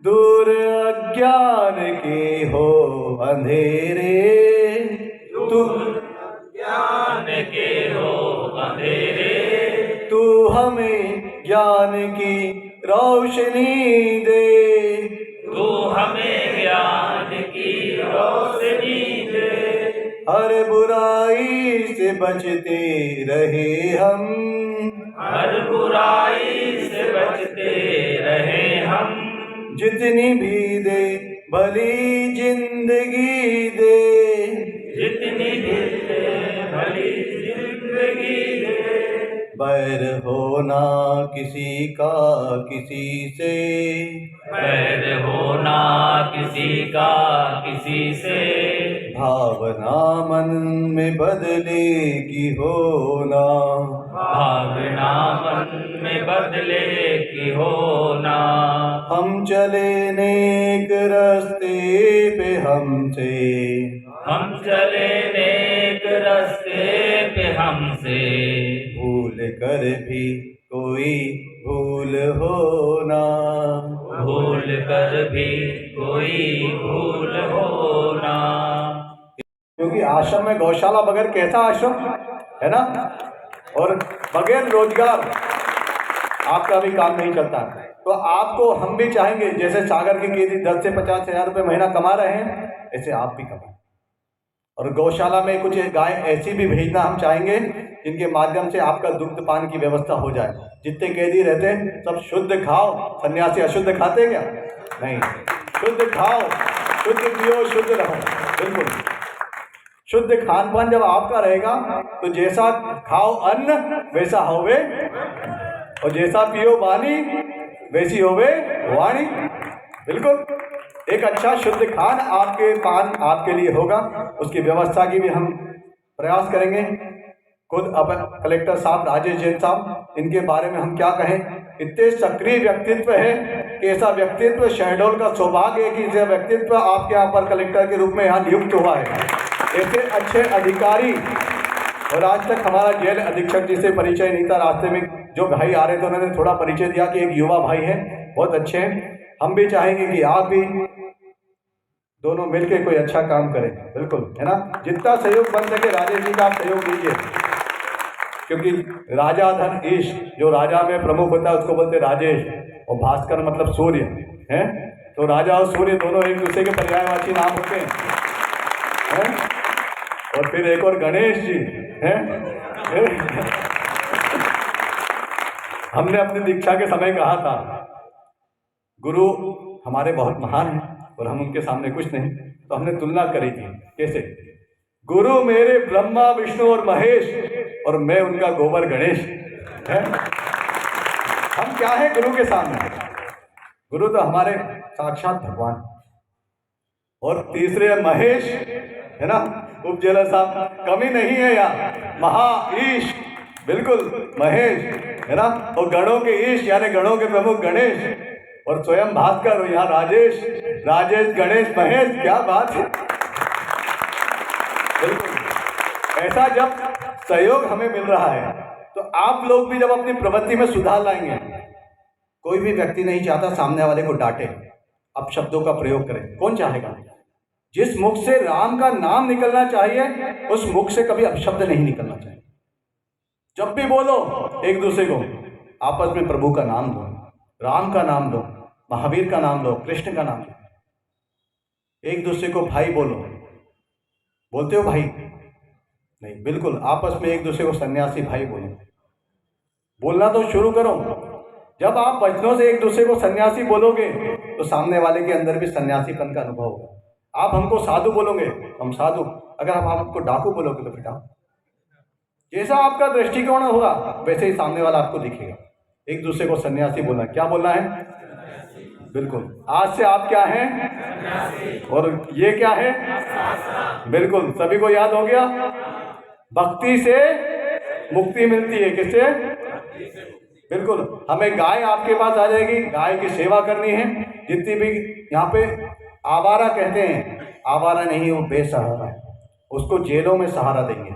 दूर अज्ञान के हो अंधेरे, दूर ज्ञान के हो अंधेरे, तू हमें ज्ञान की रोशनी दे। तू हमें ज्ञान की रोशनी दे। हर बुराई से बचते रहे हम, हर बुराई से बचते रहे हम। जितनी भी दे भली जिंदगी दे, जितनी भी दे भली जिंदगी दे। बैर होना किसी का किसी से, बैर होना किसी का किसी से। भावना मन में बदलेगी होना। भावना मन में बदले की होना। हम चले नेक रास्ते पे, हमसे हम चले नेक रास्ते पे, हमसे भूल कर भी कोई भूल होना। भूल कर भी कोई भूल होना। क्योंकि आश्रम में गौशाला बगैर कैसा आश्रम है ना, और बगैर रोजगार आपका भी काम नहीं चलता। तो आपको हम भी चाहेंगे, जैसे सागर के कैदी 10 से 50 हजार रुपये महीना कमा रहे हैं, ऐसे आप भी कमाएं। और गौशाला में कुछ गाय ऐसी भी भेजना हम चाहेंगे जिनके माध्यम से आपका दुग्ध पान की व्यवस्था हो जाए। जितने कैदी रहते हैं सब शुद्ध खाओ, सन्यासी अशुद्ध खाते क्या? नहीं, शुद्ध खाओ, शुद्ध पियो, शुद्ध रहो। बिल्कुल शुद्ध खान पान जब आपका रहेगा तो जैसा खाओ अन्न वैसा होवे, और जैसा पियो पानी वैसी होवे वाणी। बिल्कुल एक अच्छा शुद्ध खान आपके पान आपके लिए होगा, उसकी व्यवस्था की भी हम प्रयास करेंगे। खुद अब कलेक्टर साहब राजेश जैन साहब, इनके बारे में हम क्या कहें, इतने सक्रिय व्यक्तित्व है कि ऐसा व्यक्तित्व शहडोल का सौभाग्य है कि ऐसा व्यक्तित्व आपके यहाँ पर कलेक्टर के रूप में यहाँ नियुक्त हुआ है। ऐसे अच्छे अधिकारी, और आज तक हमारा जेल अधीक्षक जी से परिचय नहीं था, रास्ते में जो भाई आ रहे थे उन्होंने थोड़ा परिचय दिया कि एक युवा भाई है, बहुत अच्छे हैं। हम भी चाहेंगे कि आप भी दोनों मिलके कोई अच्छा काम करें। बिल्कुल है ना, जितना सहयोग बन सके राजेश जी का आप सहयोग दीजिए, क्योंकि राजा धन ईश, जो राजा में प्रमुख होता है उसको बोलते राजेश, और भास्कर मतलब सूर्य है। तो राजा और सूर्य दोनों एक दूसरे के पर्यायवाची नाम होते हैं। और फिर एक और गणेश जी हैं। हमने अपनी दीक्षा के समय कहा था, गुरु हमारे बहुत महान हैं और हम उनके सामने कुछ नहीं, तो हमने तुलना करी थी। कैसे? गुरु मेरे ब्रह्मा विष्णु और महेश और मैं उनका गोबर गणेश है। हम क्या है गुरु के सामने? गुरु तो हमारे साक्षात भगवान। और तीसरे है महेश, है ना, उपजेला साहब, कमी नहीं है यार, महाईश, बिल्कुल महेश, है ना, और गणों के ईश यानी गणों के प्रमुख गणेश, और स्वयं भास्कर, और यहाँ राजेश, राजेश गणेश महेश, क्या बात है। बिल्कुल ऐसा जब सहयोग हमें मिल रहा है तो आप लोग भी जब अपनी प्रवृत्ति में सुधार लाएंगे। कोई भी व्यक्ति नहीं चाहता सामने वाले को डांटे, अब शब्दों का प्रयोग करें, कौन चाहेगा? जिस मुख से राम का नाम निकलना चाहिए उस मुख से कभी अपशब्द नहीं निकलना चाहिए। जब भी बोलो एक दूसरे को आपस में प्रभु का नाम दो, राम का नाम दो, महावीर का नाम लो, कृष्ण का नाम लो। एक दूसरे को भाई बोलो, बोलते हो भाई? नहीं, बिल्कुल आपस में एक दूसरे को सन्यासी भाई बोलो। बोलना तो शुरू करो। जब आप वचनों से एक दूसरे को सन्यासी बोलोगे तो सामने वाले के अंदर भी सन्यासीपन का अनुभव होगा। आप हमको साधु बोलोगे, हम साधु, अगर आप हमको डाकू बोलोगे तो फिर डाकू। जैसा आपका दृष्टिकोण होगा वैसे ही सामने वाला आपको दिखेगा। एक दूसरे को सन्यासी बोलना, क्या बोलना है? बिल्कुल, आज से आप क्या हैं और ये क्या है? बिल्कुल, सभी को याद हो गया। भक्ति से मुक्ति मिलती है, किससे? बिल्कुल, हमें गाय आपके पास आ जाएगी, गाय की सेवा करनी है। जितनी भी यहाँ पे आवारा कहते हैं, आवारा नहीं, वो बेसहारा है, उसको जेलों में सहारा देंगे।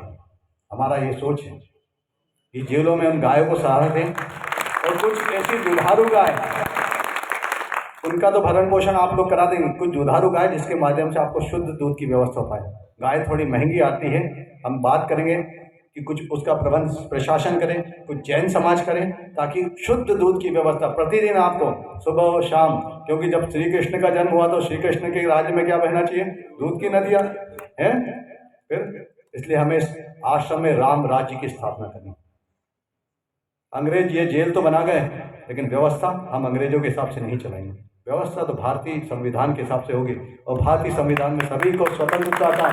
हमारा ये सोच है कि जेलों में हम गायों को सहारा दें, और कुछ ऐसी दुधारू गाय, उनका तो भरण पोषण आप लोग करा देंगे। कुछ दुधारू गाय जिसके माध्यम से आपको शुद्ध दूध की व्यवस्था हो पाए। गाय थोड़ी महंगी आती है, हम बात करेंगे कि कुछ उसका प्रबंध प्रशासन करें, कुछ जैन समाज करें, ताकि शुद्ध दूध की व्यवस्था प्रतिदिन आपको सुबह और शाम, क्योंकि जब श्री कृष्ण का जन्म हुआ तो श्री कृष्ण के राज्य में क्या बहना चाहिए? दूध की नदियाँ हैं। फिर इसलिए हमें इस आश्रम में राम राज्य की स्थापना करनी। अंग्रेज ये जेल तो बना गए, लेकिन व्यवस्था हम अंग्रेजों के हिसाब से नहीं चलाएंगे। व्यवस्था तो भारतीय संविधान के हिसाब से होगी, और भारतीय संविधान में सभी को स्वतंत्रता का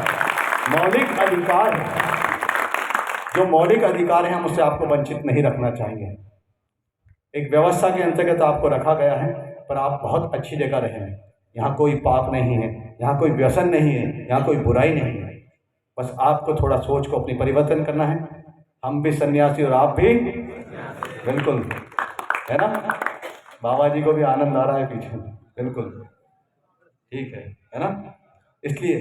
मौलिक अधिकार है। जो मौलिक अधिकार है हम उससे आपको वंचित नहीं रखना चाहेंगे। एक व्यवस्था के अंतर्गत आपको रखा गया है, पर आप बहुत अच्छी जगह रहे हैं। यहाँ कोई पाप नहीं है, यहाँ कोई व्यसन नहीं है, यहाँ कोई बुराई नहीं है। बस आपको थोड़ा सोच को अपनी परिवर्तन करना है। हम भी सन्यासी और आप भी, बिल्कुल, है ना। बाबा जी को भी आनंद आ रहा है पीछे, बिल्कुल ठीक है ना। इसलिए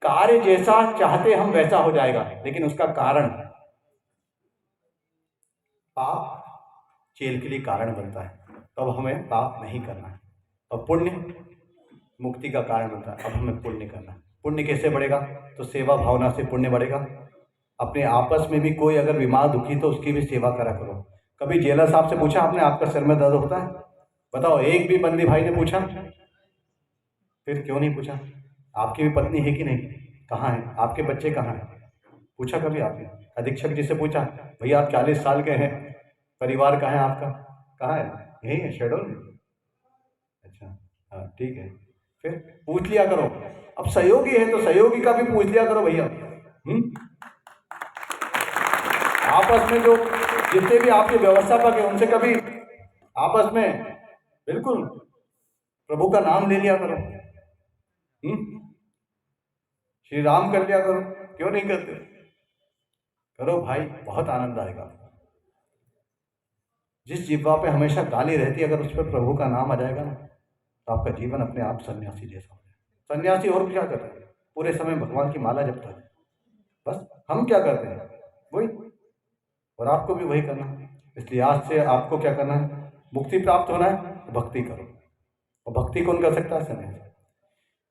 कार्य जैसा चाहते हम वैसा हो जाएगा, लेकिन उसका कारण, पाप जेल के लिए कारण बनता है, तब हमें पाप नहीं करना है। और पुण्य मुक्ति का कारण बनता है, अब हमें पुण्य करना है। पुण्य कैसे बढ़ेगा? तो सेवा भावना से पुण्य बढ़ेगा। अपने आपस में भी कोई अगर बीमार दुखी तो उसकी भी सेवा करा करो। कभी जेलर साहब से पूछा आपने, आपका सिर में दर्द होता है? बताओ, एक भी बंदी भाई ने पूछा? फिर क्यों नहीं पूछा? आपकी भी पत्नी है कि नहीं? कहाँ है? आपके बच्चे कहाँ हैं? पूछा कभी आपने? अधीक्षक जी से पूछा, भैया आप 40 साल के हैं, परिवार कहाँ है आपका? कहाँ है? यही है, शेडोल में। अच्छा, हाँ ठीक है। फिर पूछ लिया करो। अब सहयोगी है तो सहयोगी का भी पूछ लिया करो भैया। आपस में जो जितने भी आपके व्यवस्थापक है उनसे कभी आपस में बिल्कुल प्रभु का नाम ले लिया करो। श्री राम कर लिया करो, क्यों नहीं करते? करो भाई, बहुत आनंद आएगा। जिस जिह्वा पे हमेशा गाली रहती है, अगर उस पर प्रभु का नाम आ जाएगा ना, तो आपका जीवन अपने आप सन्यासी जैसा हो जाएगा। सन्यासी और क्या करते हैं? पूरे समय भगवान की माला जपता है। बस हम क्या करते हैं वही, और आपको भी वही करना है। इसलिए आज से आपको क्या करना है? मुक्ति प्राप्त होना है तो भक्ति करो। और भक्ति कौन कर सकता है? सन्यासी।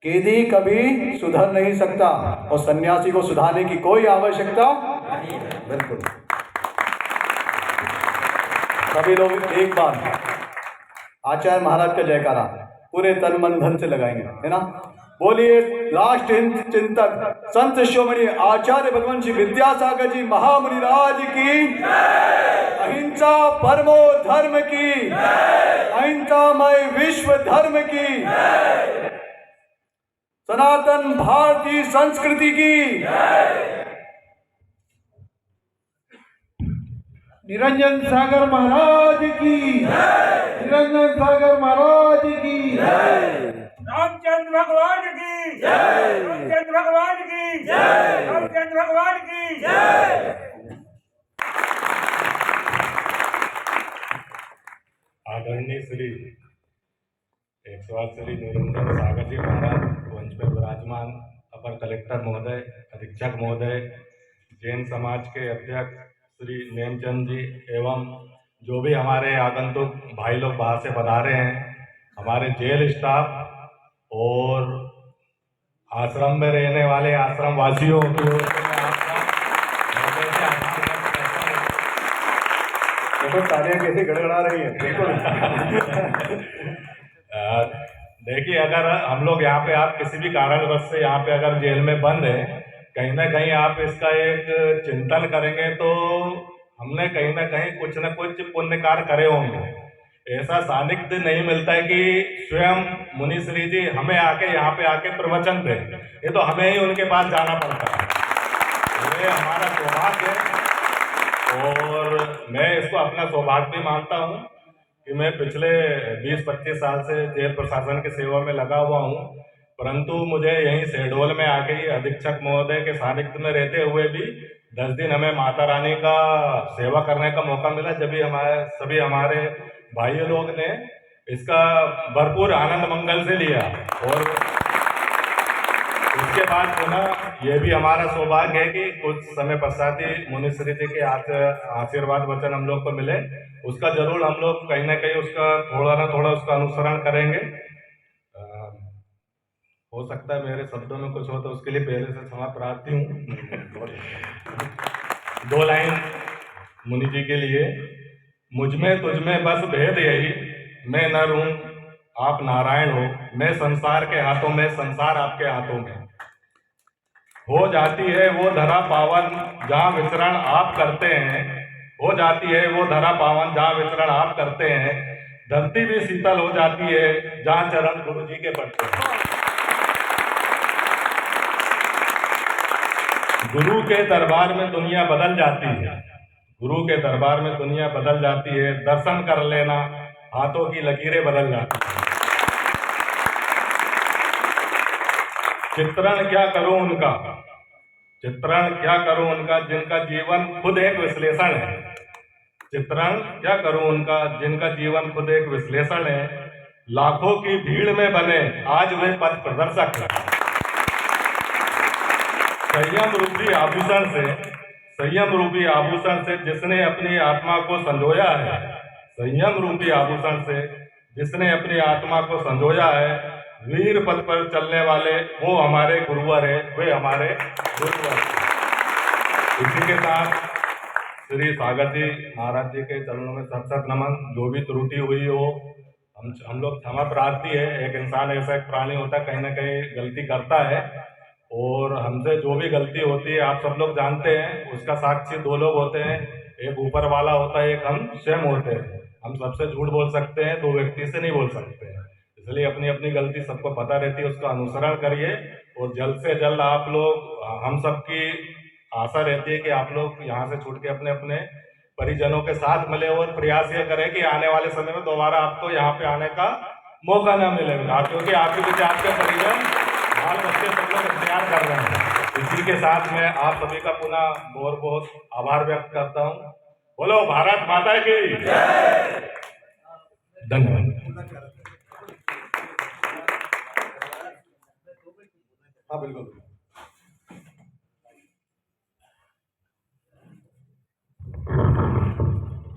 कैदी कभी सुधर नहीं सकता, और सन्यासी को सुधारने की कोई आवश्यकता नहीं। बिल्कुल। सभी लोग एक बार आचार्य महाराज का जयकारा पूरे तन मन धन से लगाएंगे, है ना। बोलिए लास्ट हिंद चिंतक संत शिरोमणि आचार्य भगवान जी विद्यासागर जी महामुनि राज की, अहिंसा परमो धर्म की, अहिंसामय विश्व धर्म की, सनातन भारतीय संस्कृति की, निरंजन सागर महाराज की, निरंजन सागर महाराज की, रामचंद्र भगवान की जय, रामचंद्र भगवान की जय, रामचंद्र भगवान की जय। आदरणीय श्री 108 श्री निरंजन सागर जी महाराज मंच पर विराजमान, अपर कलेक्टर महोदय, अधीक्षक महोदय, जैन समाज के अध्यक्ष श्री नेमचंद जी एवं जो भी हमारे आगंतुक भाई लोग बाहर से पधारे हैं, हमारे जेल स्टाफ और आश्रम में रहने वाले आश्रम वासियों की ओर से मैं आपका हृदय से आभार व्यक्त करता हूं। देखो तालियां कैसे गड़गड़ा रही है, बिल्कुल। देखिए, अगर हम लोग यहाँ पे आप किसी भी कारणवश से यहाँ पे अगर जेल में बंद हैं, कहीं ना कहीं आप इसका एक चिंतन करेंगे तो हमने कहीं ना कहीं कुछ न कुछ पुण्य कार्य करे होंगे। ऐसा सानिध्य नहीं मिलता है कि स्वयं मुनि श्री जी हमें आके यहाँ पे आके प्रवचन दें, ये तो हमें ही उनके पास जाना पड़ता है। ये हमारा सौभाग्य है और मैं इसको अपना सौभाग्य भी मानता हूँ कि मैं पिछले 20-25 साल से जेल प्रशासन की सेवा में लगा हुआ हूँ, परंतु मुझे यहीं शहडोल में आके ही अधीक्षक महोदय के सानिध्य में रहते हुए भी 10 दिन हमें माता रानी का सेवा करने का मौका मिला, जब भी सभी हमारे भाई लोग ने इसका भरपूर आनंद मंगल से लिया। और उसके बाद पुनः ये भी हमारा सौभाग्य है कि कुछ समय पश्चात ही मुनि श्री जी के आशीर्वाद वचन हम लोग को मिले, उसका जरूर हम लोग कहीं ना कहीं उसका थोड़ा ना थोड़ा उसका अनुसरण करेंगे। हो सकता है मेरे शब्दों में कुछ हो तो उसके लिए पहले से क्षमा प्रार्थी हूँ। 2 लाइन मुनि जी के लिए। मुझमें तुझमें बस भेद यही, मैं नर हूँ आप नारायण हो, मैं संसार के हाथों में, संसार आपके हाथों में। हो जाती है वो धरा पावन जहाँ विचरण आप करते हैं, हो जाती है वो धरा पावन जहाँ विचरण आप करते हैं, धरती भी शीतल हो जाती है जहाँ चरण गुरु जी के पड़ते हैं। गुरु के दरबार में दुनिया बदल जाती है, गुरु के दरबार में दुनिया बदल जाती है, दर्शन कर लेना हाथों की लकीरें बदल जाती है। चित्रण क्या करूं उनका, चित्रण क्या करूं उनका जिनका जीवन खुद एक विश्लेषण है, चित्रण क्या करूं उनका जिनका जीवन खुद एक विश्लेषण है। लाखों की भीड़ में बने आज वे पथ प्रदर्शक हैं। संयम रूपी आभूषण से, संयम रूपी आभूषण से जिसने अपनी आत्मा को संजोया है, संयम रूपी आभूषण से जिसने अपनी आत्मा को संजोया है, वीर पथ पर चलने वाले वो हमारे गुरुवर है, वे हमारे गुरुवर। इसी के साथ श्री सागर जी महाराज जी के चरणों में सत सत नमन। जो भी त्रुटि हुई हो हम लोग क्षमा प्रार्थी है। एक इंसान ऐसा एक प्राणी होता है, कहीं ना कहीं गलती करता है और हमसे जो भी गलती होती है आप सब लोग जानते हैं, उसका साक्षी 2 लोग होते हैं, एक ऊपर वाला होता है, एक हम स्वयं होते हैं। हम सबसे झूठ बोल सकते हैं, 2 व्यक्ति से नहीं बोल सकते हैं। इसलिए अपनी अपनी गलती सबको पता रहती है, उसका अनुसरण करिए और जल्द से जल्द आप लोग, हम सबकी आशा रहती है कि आप लोग यहाँ से छूट के अपने अपने परिजनों के साथ मिले और प्रयास ये करें कि आने वाले समय में दोबारा आपको यहाँ पे आने का मौका न मिलेगा, क्योंकि आपके पीछे आपके परिजन बाल बच्चे सब लोग इंतजार कर रहे हैं। इसी के साथ मैं आप सभी का पुनः बहुत बहुत आभार व्यक्त करता हूँ। बोलो भारत माता की धन्यवाद। हाँ बिल्कुल।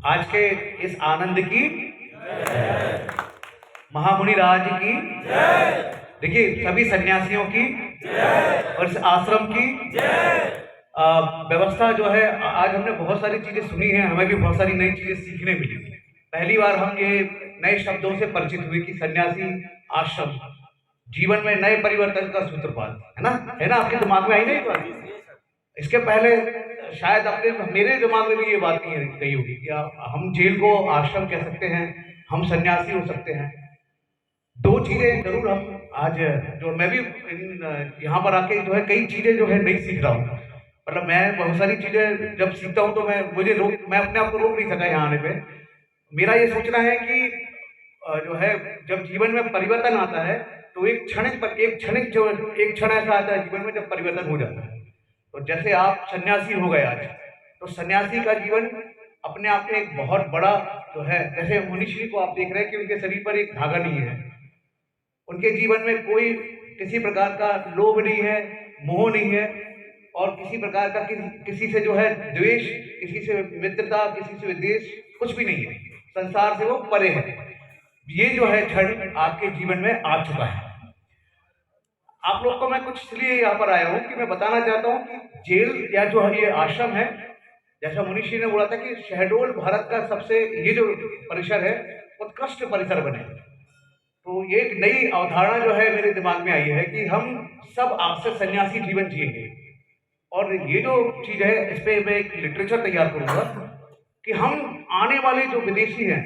आज के इस आनंद की महामुनि राज की देखिए, सभी सन्यासियों की और इस आश्रम की व्यवस्था जो है, आज हमने बहुत सारी चीजें सुनी हैं, हमें भी बहुत सारी नई चीजें सीखने मिली। पहली बार हम ये नए शब्दों से परिचित हुए कि सन्यासी आश्रम, जीवन में नए परिवर्तन का सूत्रपात, है ना आपके दिमाग में आई ना ये बात? इसके पहले शायद अपने मेरे दिमाग में भी ये बात नहीं कही होगी कि हम जेल को आश्रम कह सकते हैं, हम सन्यासी हो सकते हैं। दो चीजें जरूर हम आज जो मैं भी यहाँ पर आके जो है कई चीजें जो है नहीं सीख रहा हूँ। मतलब मैं बहुत सारी चीजें जब सीखता हूँ तो मैं अपने आप को रोक नहीं सका यहाँ आने पे। मेरा ये सोचना है कि जो है जब जीवन में परिवर्तन आता है तो एक क्षण ऐसा आता है जीवन में जब परिवर्तन हो जाता है। तो जैसे आप सन्यासी हो गए आज, तो सन्यासी का जीवन अपने आप में एक बहुत बड़ा जो है, जैसे मुनिश्री को आप देख रहे हैं कि उनके शरीर पर एक धागा नहीं है, उनके जीवन में कोई किसी प्रकार का लोभ नहीं है, मोह नहीं है, और किसी प्रकार का किसी से जो है द्वेष, किसी से मित्रता, किसी से द्वेष, कुछ भी नहीं है। संसार से वो परे है। ये जो है क्षण आपके जीवन में आ चुका है। आप लोग को मैं कुछ इसलिए यहाँ पर आया हूँ कि मैं बताना चाहता हूँ कि जेल या जो है ये आश्रम है, जैसा मुनिश्री ने बोला था कि शहडोल भारत का सबसे ये जो परिसर है उत्कृष्ट परिसर बने। तो ये एक नई अवधारणा जो है मेरे दिमाग में आई है कि हम सब आपसे सन्यासी जीवन जिएंगे। और ये जो चीज है इस पे मैं एक लिटरेचर तैयार करूंगा कि हम आने वाले जो विदेशी हैं,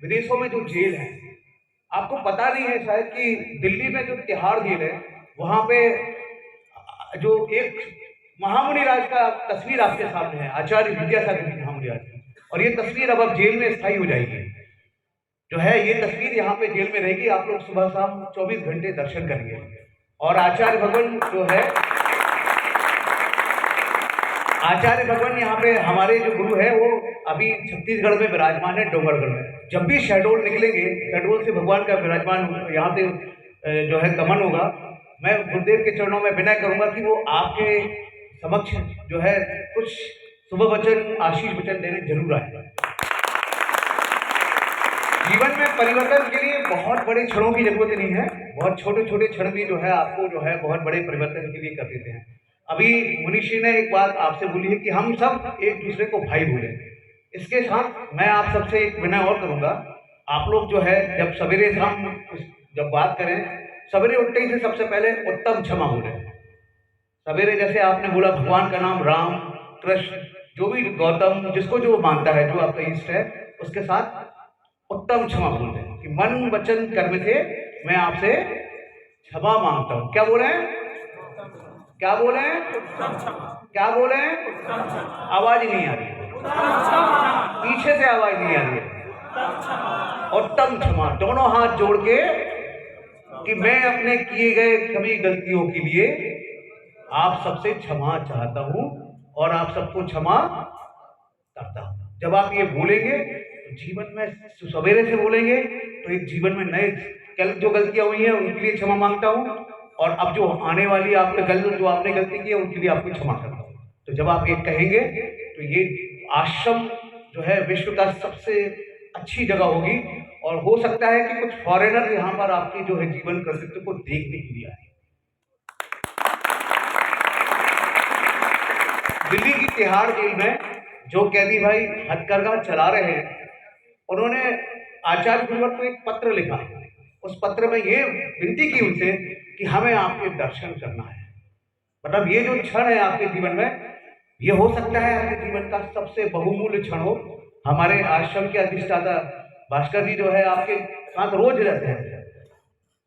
विदेशों में जो जेल है, आपको पता नहीं है शायद कि दिल्ली में जो तिहाड़ जेल है वहां पे जो एक महामुनि राज का तस्वीर आपके सामने है, आचार्य विद्यासागर जी महामुनि राज की, और ये तस्वीर अब जेल में स्थायी हो जाएगी। जो है ये तस्वीर यहाँ पे जेल में रहेगी। आप लोग सुबह शाम 24 घंटे दर्शन करेंगे। और आचार्य भगवान जो है, आचार्य भगवान यहाँ पे हमारे जो गुरु है वो अभी छत्तीसगढ़ में विराजमान है, डोंगरगढ़ में। जब भी शहडोल निकलेंगे, शहडोल से भगवान का विराजमान यहाँ से जो है गमन होगा, मैं गुरुदेव के चरणों में विनय करूंगा कि वो आपके समक्ष जो है कुछ शुभ वचन, आशीष वचन देने जरूर आए। जीवन में परिवर्तन के लिए बहुत बड़े क्षणों की जरूरत नहीं है, बहुत छोटे छोटे क्षण भी जो है आपको जो है बहुत बड़े परिवर्तन के लिए कर देते हैं। अभी मुनिश्री ने एक बात आपसे बोली है कि हम सब एक दूसरे को भाई बोले। इसके साथ मैं आप सबसे एक विनय और करूंगा, आप लोग जो है जब सवेरे शाम जब बात करें, सवेरे उठते ही से सबसे पहले उत्तम क्षमा बोले। सवेरे जैसे आपने बोला भगवान का नाम राम, कृष्ण, जो भी गौतम, जिसको जो मानता है, जो आपका इष्ट है, उसके साथ उत्तम क्षमा बोलते हैं कि मन वचन कर्म से मैं आपसे क्षमा मांगता हूं। क्या बोले हैं? क्या बोले हैं? क्या बोले हैं? आवाज ही नहीं आ रही, पीछे से आवाज नहीं आ रही है। उत्तम क्षमा, दोनों हाथ जोड़ के कि मैं अपने किए गए सभी गलतियों के लिए आप सबसे क्षमा चाहता हूं और आप सबको क्षमा करता हूं। जब आप ये बोलेंगे तो जीवन में सवेरे से बोलेंगे तो एक जीवन में नए जो गलतियां हुई हैं उनके लिए क्षमा मांगता हूं, और अब जो आने वाली आपने गलती की है उनके लिए आपको क्षमा करता हूं। तो जब आप ये कहेंगे तो ये आश्रम जो है विश्व का सबसे अच्छी जगह होगी, और हो सकता है कि कुछ फॉरेनर यहाँ पर आपके जो है जीवन कर्तव्य को देखने के लिए आए। दिल्ली की तिहाड़ जेल में जो कैदी भाई हथकरघा चला रहे हैं, उन्होंने आचार्य गुरुवर को एक पत्र लिखा। उस पत्र में ये विनती की उनसे कि हमें आपके दर्शन करना है। मतलब ये जो क्षण है आपके जीवन में, ये हो सकता है आपके जीवन का सबसे बहुमूल्य क्षण हो। हमारे आश्रम के अधिष्ठाता भास्कर जी जो है आपके साथ रोज रहते हैं।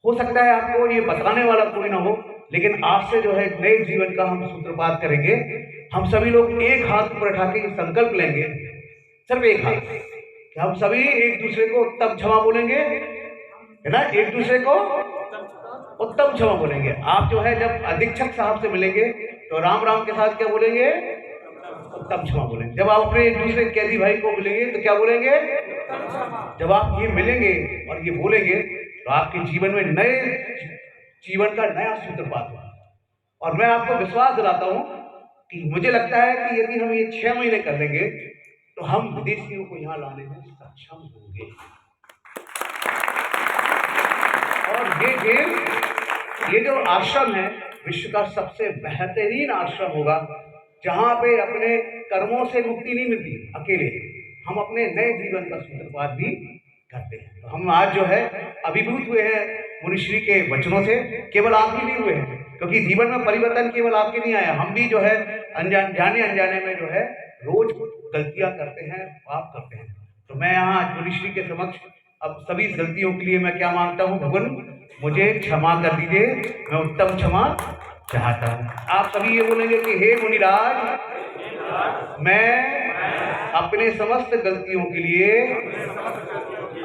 हो सकता है आपको ये बताने वाला कोई ना हो, लेकिन आपसे जो है नए जीवन का हम सूत्रपात करेंगे। हम सभी लोग एक हाथ ऊपर उठा के संकल्प लेंगे, सिर्फ एक हाथ, कि हम सभी एक दूसरे को उत्तम क्षमा बोलेंगे, है ना, एक दूसरे को उत्तम क्षमा बोलेंगे। आप जो है जब अधीक्षक साहब से मिलेंगे तो राम राम के साथ क्या बोलेंगे? उत्तम क्षमा बोलेंगे। जब आप अपने एक दूसरे कैदी भाई को मिलेंगे तो क्या बोलेंगे? जब आप ये मिलेंगे और ये बोलेंगे तो आपके जीवन में नए जीवन का नया सूत्रपात होगा। और मैं आपको विश्वास दिलाता हूं कि मुझे लगता है कि यदि हम ये 6 महीने कर लेंगे तो हम विदेशियों को यहाँ लाने में सक्षम होंगे। और ये जेल, ये जो आश्रम है, विश्व का सबसे बेहतरीन आश्रम होगा, जहाँ पे अपने कर्मों से मुक्ति नहीं मिलती अकेले, हम अपने नए जीवन का सूत्रपात भी करते हैं। तो हम आज जो है अभिभूत हुए हैं मुनिश्री के वचनों से। केवल आप ही नहीं हुए हैं, क्योंकि जीवन में परिवर्तन केवल आपके नहीं आया, हम भी जो है जाने अनजाने में जो है रोज गलतियां करते हैं, पाप करते हैं। तो मैं यहाँ मुनिश्री के समक्ष अब सभी इस गलतियों के लिए मैं क्या मांगता हूँ, भगवान मुझे क्षमा कर दीजिए, मैं उत्तम क्षमा चाहता हूँ। आप सभी ये बोलेंगे कि हे मुनिराज, मैं अपने समस्त गलतियों के लिए,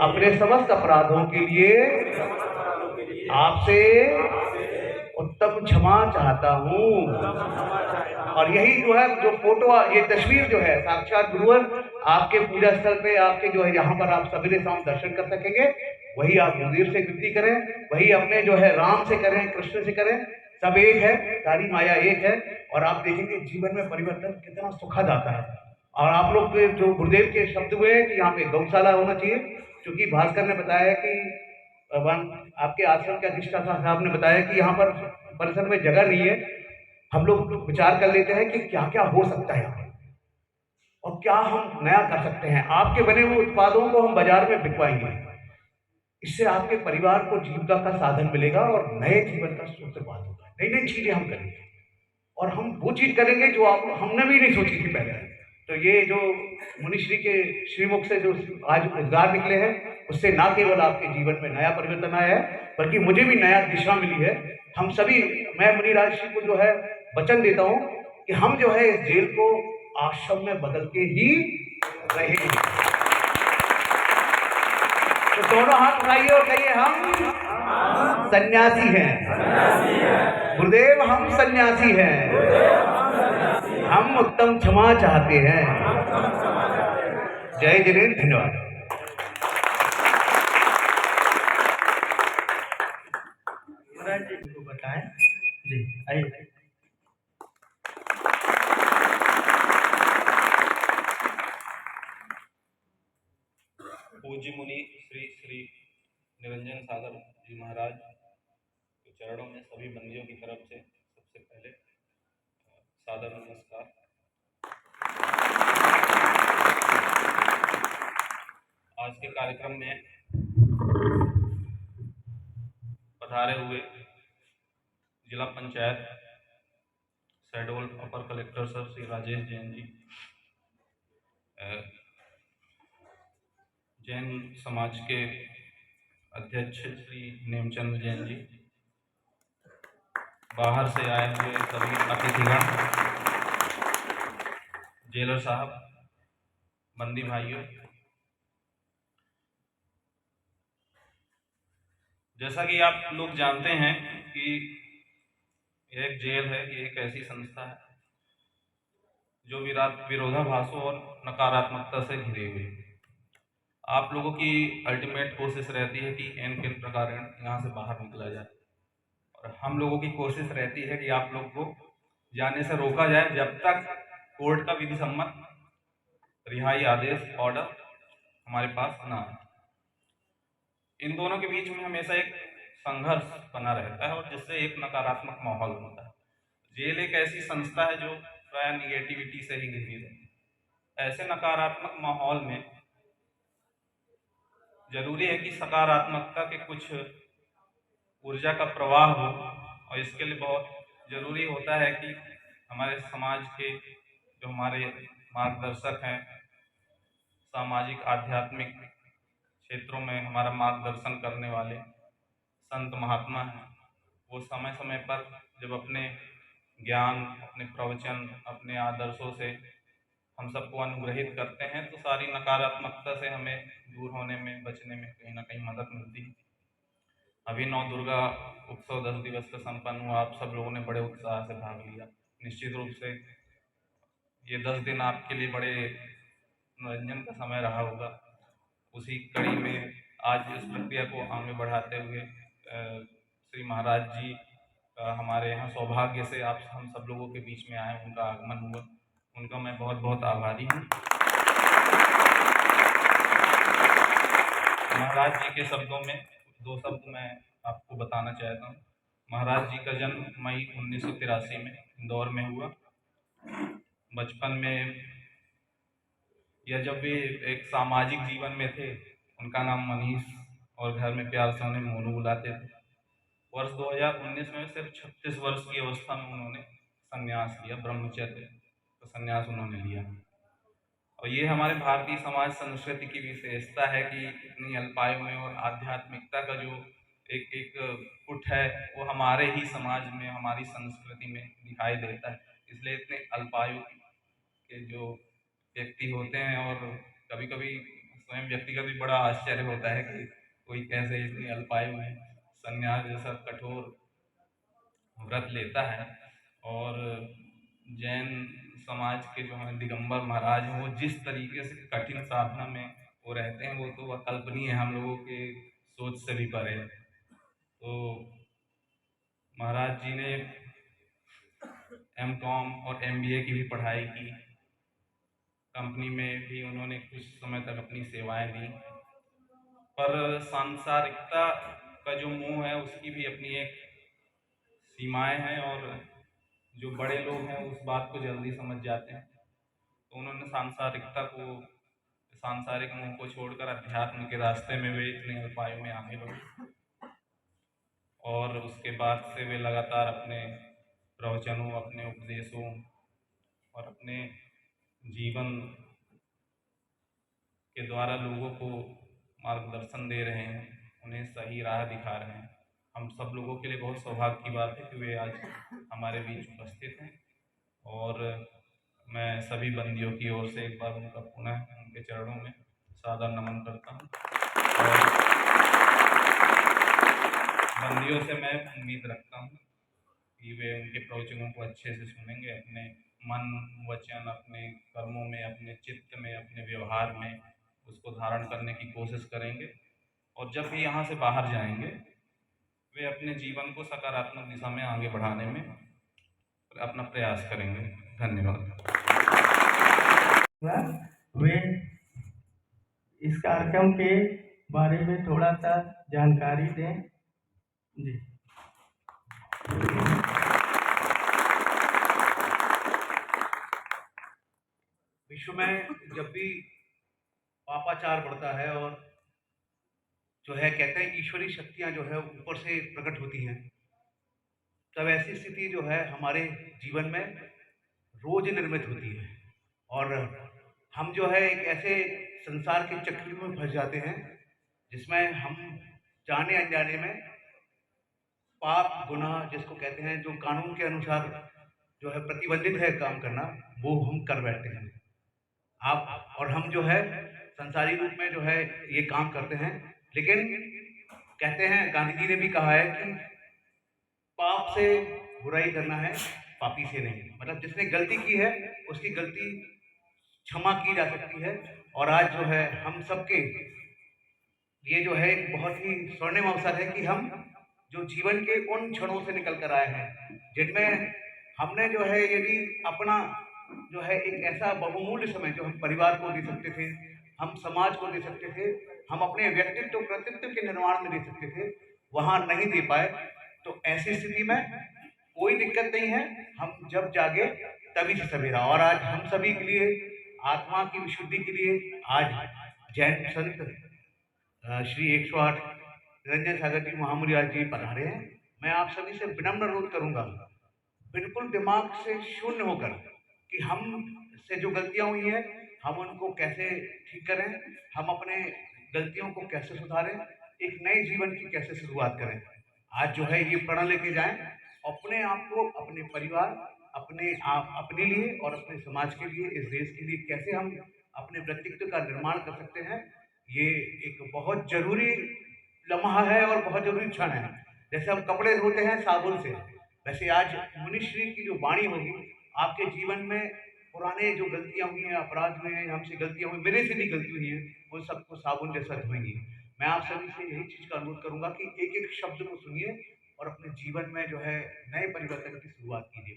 अपने समस्त अपराधों के लिए आपसे उत्तम क्षमा चाहता हूँ। और यही जो है, जो फोटो, ये तस्वीर जो है साक्षात गुरुवर आपके पूजा स्थल पे, आपके जो है यहाँ पर आप सवेरे शाम दर्शन कर सकेंगे। वही आप गुरुदेव से विनती करें, वही अपने जो है राम से करें, कृष्ण से करें, सब एक है, सारी माया एक है। और आप देखेंगे जीवन में परिवर्तन कितना सुखद आता है। और आप लोग के जो गुरुदेव के शब्द हुए हैं कि यहाँ पे गौशाला होना चाहिए, क्योंकि भास्कर ने बताया कि आपके आश्रम के अधिष्ठाता साहब ने बताया कि यहाँ पर परिसर में जगह नहीं है। हम लोग विचार कर लेते हैं कि क्या क्या हो सकता है और क्या हम नया कर सकते हैं। आपके बने हुए उत्पादों को हम बाजार में बिकवाएंगे, इससे आपके परिवार को जीविका का साधन मिलेगा और नए जीवन का सूत्रपात होगा। नई नई चीजें हम करेंगे और हम वो चीज करेंगे जो हमने भी नहीं सोची थी पहले। तो ये जो मुनिश्री के श्रीमुख से जो आज उद्गार निकले हैं, उससे ना केवल आपके जीवन में नया परिवर्तन आया है, बल्कि मुझे भी नया दिशा मिली है। हम सभी, मैं मुनिराज जी को जो है वचन देता हूं कि हम जो है इस जेल को आश्रम में बदल के ही रहेंगे। तो दोनों हाथ उठाइए और कहिए, हम सन्यासी हैं। गुरुदेव, हम सन्यासी हैं, हम उत्तम क्षमा चाहते हैं। जय जिनेन्द्र, धन्यवाद। बताएं जी, आइए। पूज्य मुनि श्री श्री निरंजन सागर जी महाराज के चरणों में सभी बंदियों की तरफ से सबसे पहले सादर नमस्कार। आज के कार्यक्रम में पधारे हुए जिला पंचायत शहडोल अपर कलेक्टर सर श्री राजेश जैन जी, जैन समाज के अध्यक्ष श्री नेमचंद जैन जी, बाहर से आए हुए सभी अतिथिगण, जेलर साहब, बंदी भाइयों, जैसा कि आप लोग जानते हैं कि यह एक जेल है, ये एक ऐसी संस्था है जो विरोधाभासों और नकारात्मकता से घिरी हुई है। आप लोगों की अल्टीमेट कोशिश रहती है कि इन किन प्रकार यहाँ से बाहर निकला जाए, और हम लोगों की कोशिश रहती है कि आप लोग को जाने से रोका जाए जब तक कोर्ट का विधि सम्मत रिहाई आदेश, ऑर्डर हमारे पास ना आए। इन दोनों के बीच में हमेशा एक संघर्ष बना रहता है और जिससे एक नकारात्मक माहौल बनता है। जेल एक ऐसी संस्था है जो प्राय निगेटिविटी से ही घिरी रहती है। ऐसे नकारात्मक माहौल में जरूरी है कि सकारात्मकता के कुछ ऊर्जा का प्रवाह हो, और इसके लिए बहुत जरूरी होता है कि हमारे समाज के जो हमारे मार्गदर्शक हैं, सामाजिक आध्यात्मिक क्षेत्रों में हमारा मार्गदर्शन करने वाले संत महात्मा हैं, वो समय समय पर जब अपने ज्ञान, अपने प्रवचन, अपने आदर्शों से हम सबको अनुग्रहित करते हैं, तो सारी नकारात्मकता से हमें दूर होने में, बचने में कहीं ना कहीं मदद मिलती है। अभी 9 दुर्गा उत्सव 10 दिवस का संपन्न हुआ, आप सब लोगों ने बड़े उत्साह से भाग लिया। निश्चित रूप से ये 10 दिन आपके लिए बड़े मनोरंजन का समय रहा होगा। उसी कड़ी में आज इस प्रक्रिया को आगे बढ़ाते हुए श्री महाराज जी का हमारे यहाँ सौभाग्य से आप हम सब लोगों के बीच में आए, उनका आगमन हुआ, उनका मैं बहुत बहुत आभारी हूँ। महाराज जी के शब्दों में 2 शब्द मैं आपको बताना चाहता हूँ। महाराज जी का जन्म मई 1983 में इंदौर में हुआ। बचपन में या जब भी एक सामाजिक जीवन में थे, उनका नाम मनीष और घर में प्यार से उन्हें मोनू बुलाते थे। वर्ष 2019 में सिर्फ 36 वर्ष की अवस्था में उन्होंने संन्यास लिया, ब्रह्मचर्य का संन्यास उन्होंने लिया। और ये हमारे भारतीय समाज संस्कृति की विशेषता है कि इतनी अल्पायु में और आध्यात्मिकता का जो एक एक पुट है वो हमारे ही समाज में, हमारी संस्कृति में दिखाई देता है। इसलिए इतने अल्पायु के जो व्यक्ति होते हैं, और कभी कभी स्वयं व्यक्ति का भी बड़ा आश्चर्य होता है कि कोई कैसे इतनी अल्पायु में संन्यास जैसा कठोर व्रत लेता है। और जैन समाज के जो हमें दिगंबर महाराज हैं, वो जिस तरीके से कठिन साधना में वो रहते हैं, वो तो अकल्पनीय है, हम लोगों के सोच से भी परे है। तो महाराज जी ने M.Com और MBA की भी पढ़ाई की, कंपनी में भी उन्होंने कुछ समय तक अपनी सेवाएं दी, पर सांसारिकता का जो मोह है उसकी भी अपनी एक सीमाएं हैं, और जो बड़े लोग हैं उस बात को जल्दी समझ जाते हैं। तो उन्होंने सांसारिक मोह को छोड़कर अध्यात्म के रास्ते में वे इतने अल्पायु में आगे बढ़े, और उसके बाद से वे लगातार अपने प्रवचनों, अपने उपदेशों और अपने जीवन के द्वारा लोगों को मार्गदर्शन दे रहे हैं, उन्हें सही राह दिखा रहे हैं। हम सब लोगों के लिए बहुत सौभाग्य की बात है कि वे आज हमारे बीच उपस्थित हैं, और मैं सभी बंदियों की ओर से एक बार उनका पुनः उनके चरणों में सादर नमन करता हूँ। और बंदियों से मैं उम्मीद रखता हूँ कि वे उनके प्रवचनों को अच्छे से सुनेंगे, अपने मन, वचन, अपने कर्मों में, अपने चित्त में, अपने व्यवहार में उसको धारण करने की कोशिश करेंगे, और जब भी यहाँ से बाहर जाएंगे वे अपने जीवन को सकारात्मक दिशा में आगे बढ़ाने में अपना प्रयास करेंगे। धन्यवाद। वे इस कार्यक्रम के बारे में थोड़ा सा जानकारी दें। जी। विश्व में जब भी पापाचार बढ़ता है और जो है कहते हैं ईश्वरीय शक्तियां जो है ऊपर से प्रकट होती हैं, तब ऐसी स्थिति जो है हमारे जीवन में रोज निर्मित होती है, और हम जो है एक ऐसे संसार के चक्र में फंस जाते हैं जिसमें हम जाने अनजाने में पाप, गुनाह जिसको कहते हैं, जो कानून के अनुसार जो है प्रतिबंधित है काम करना, वो हम कर बैठते हैं। और हम जो है संसारी रूप में जो है ये काम करते हैं, लेकिन कहते हैं, गांधी जी ने भी कहा है कि पाप से बुराई करना है, पापी से नहीं। मतलब जिसने गलती की है उसकी गलती क्षमा की जा सकती है। और आज जो है हम सबके ये जो है एक बहुत ही स्वर्णिम अवसर है कि हम जो जीवन के उन क्षणों से निकल कर आए हैं जिनमें हमने जो है यदि अपना जो है एक ऐसा बहुमूल्य समय जो हम परिवार को दे सकते थे, हम समाज को दे सकते थे, हम अपने व्यक्तित्व कृतित्व के निर्माण में दे सकते थे, वहाँ नहीं दे पाए। तो ऐसी स्थिति में कोई दिक्कत नहीं है, हम जब जागे तभी से सवेरा। और आज हम सभी के लिए आत्मा की विशुद्धि के लिए आज जैन संत श्री 108 निरंजन सागर जी महामुनिराज जी पधारे हैं। मैं आप सभी से विनम्र अनुरोध करूंगा, बिल्कुल दिमाग से शून्य होकर, कि हम से जो गलतियां हुई हैं हम उनको कैसे ठीक करें, हम अपने गलतियों को कैसे सुधारें, एक नए जीवन की कैसे शुरुआत करें। आज जो है ये प्रण लेके जाएं, अपने आप को, अपने परिवार, अपने लिए और अपने समाज के लिए, इस देश के लिए कैसे हम अपने व्यक्तित्व का निर्माण कर सकते हैं, ये एक बहुत जरूरी लम्हा है और बहुत जरूरी क्षण है। जैसे हम कपड़े धोते हैं साबुन से, वैसे आज मुनिश्री की जो वाणी होगी आपके जीवन में पुराने जो गलतियां हुई हैं, अपराध हुए हैं, हमसे गलतियां हुई, मेरे से भी गलती हुई है, उन सबको साबुन जैसा धोएंगी। मैं आप सभी से यही चीज का अनुरोध करूंगा कि एक एक शब्द को सुनिए और अपने जीवन में जो है नए परिवर्तन की शुरुआत कीजिए।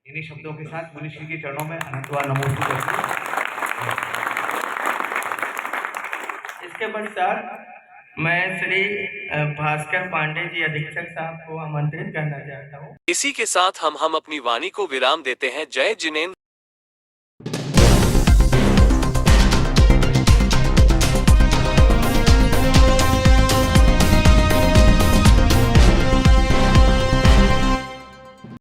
इन्हीं शब्दों के साथ मुनिश्री के चरणों में अनंतवार नमोस्तुते करती हूं। इसके पश्चात मैं श्री भास्कर पांडे जी अधीक्षक साहब को आमंत्रित करना चाहता हूँ। इसी के साथ हम अपनी वाणी को विराम देते हैं। जय जिनेंद्र।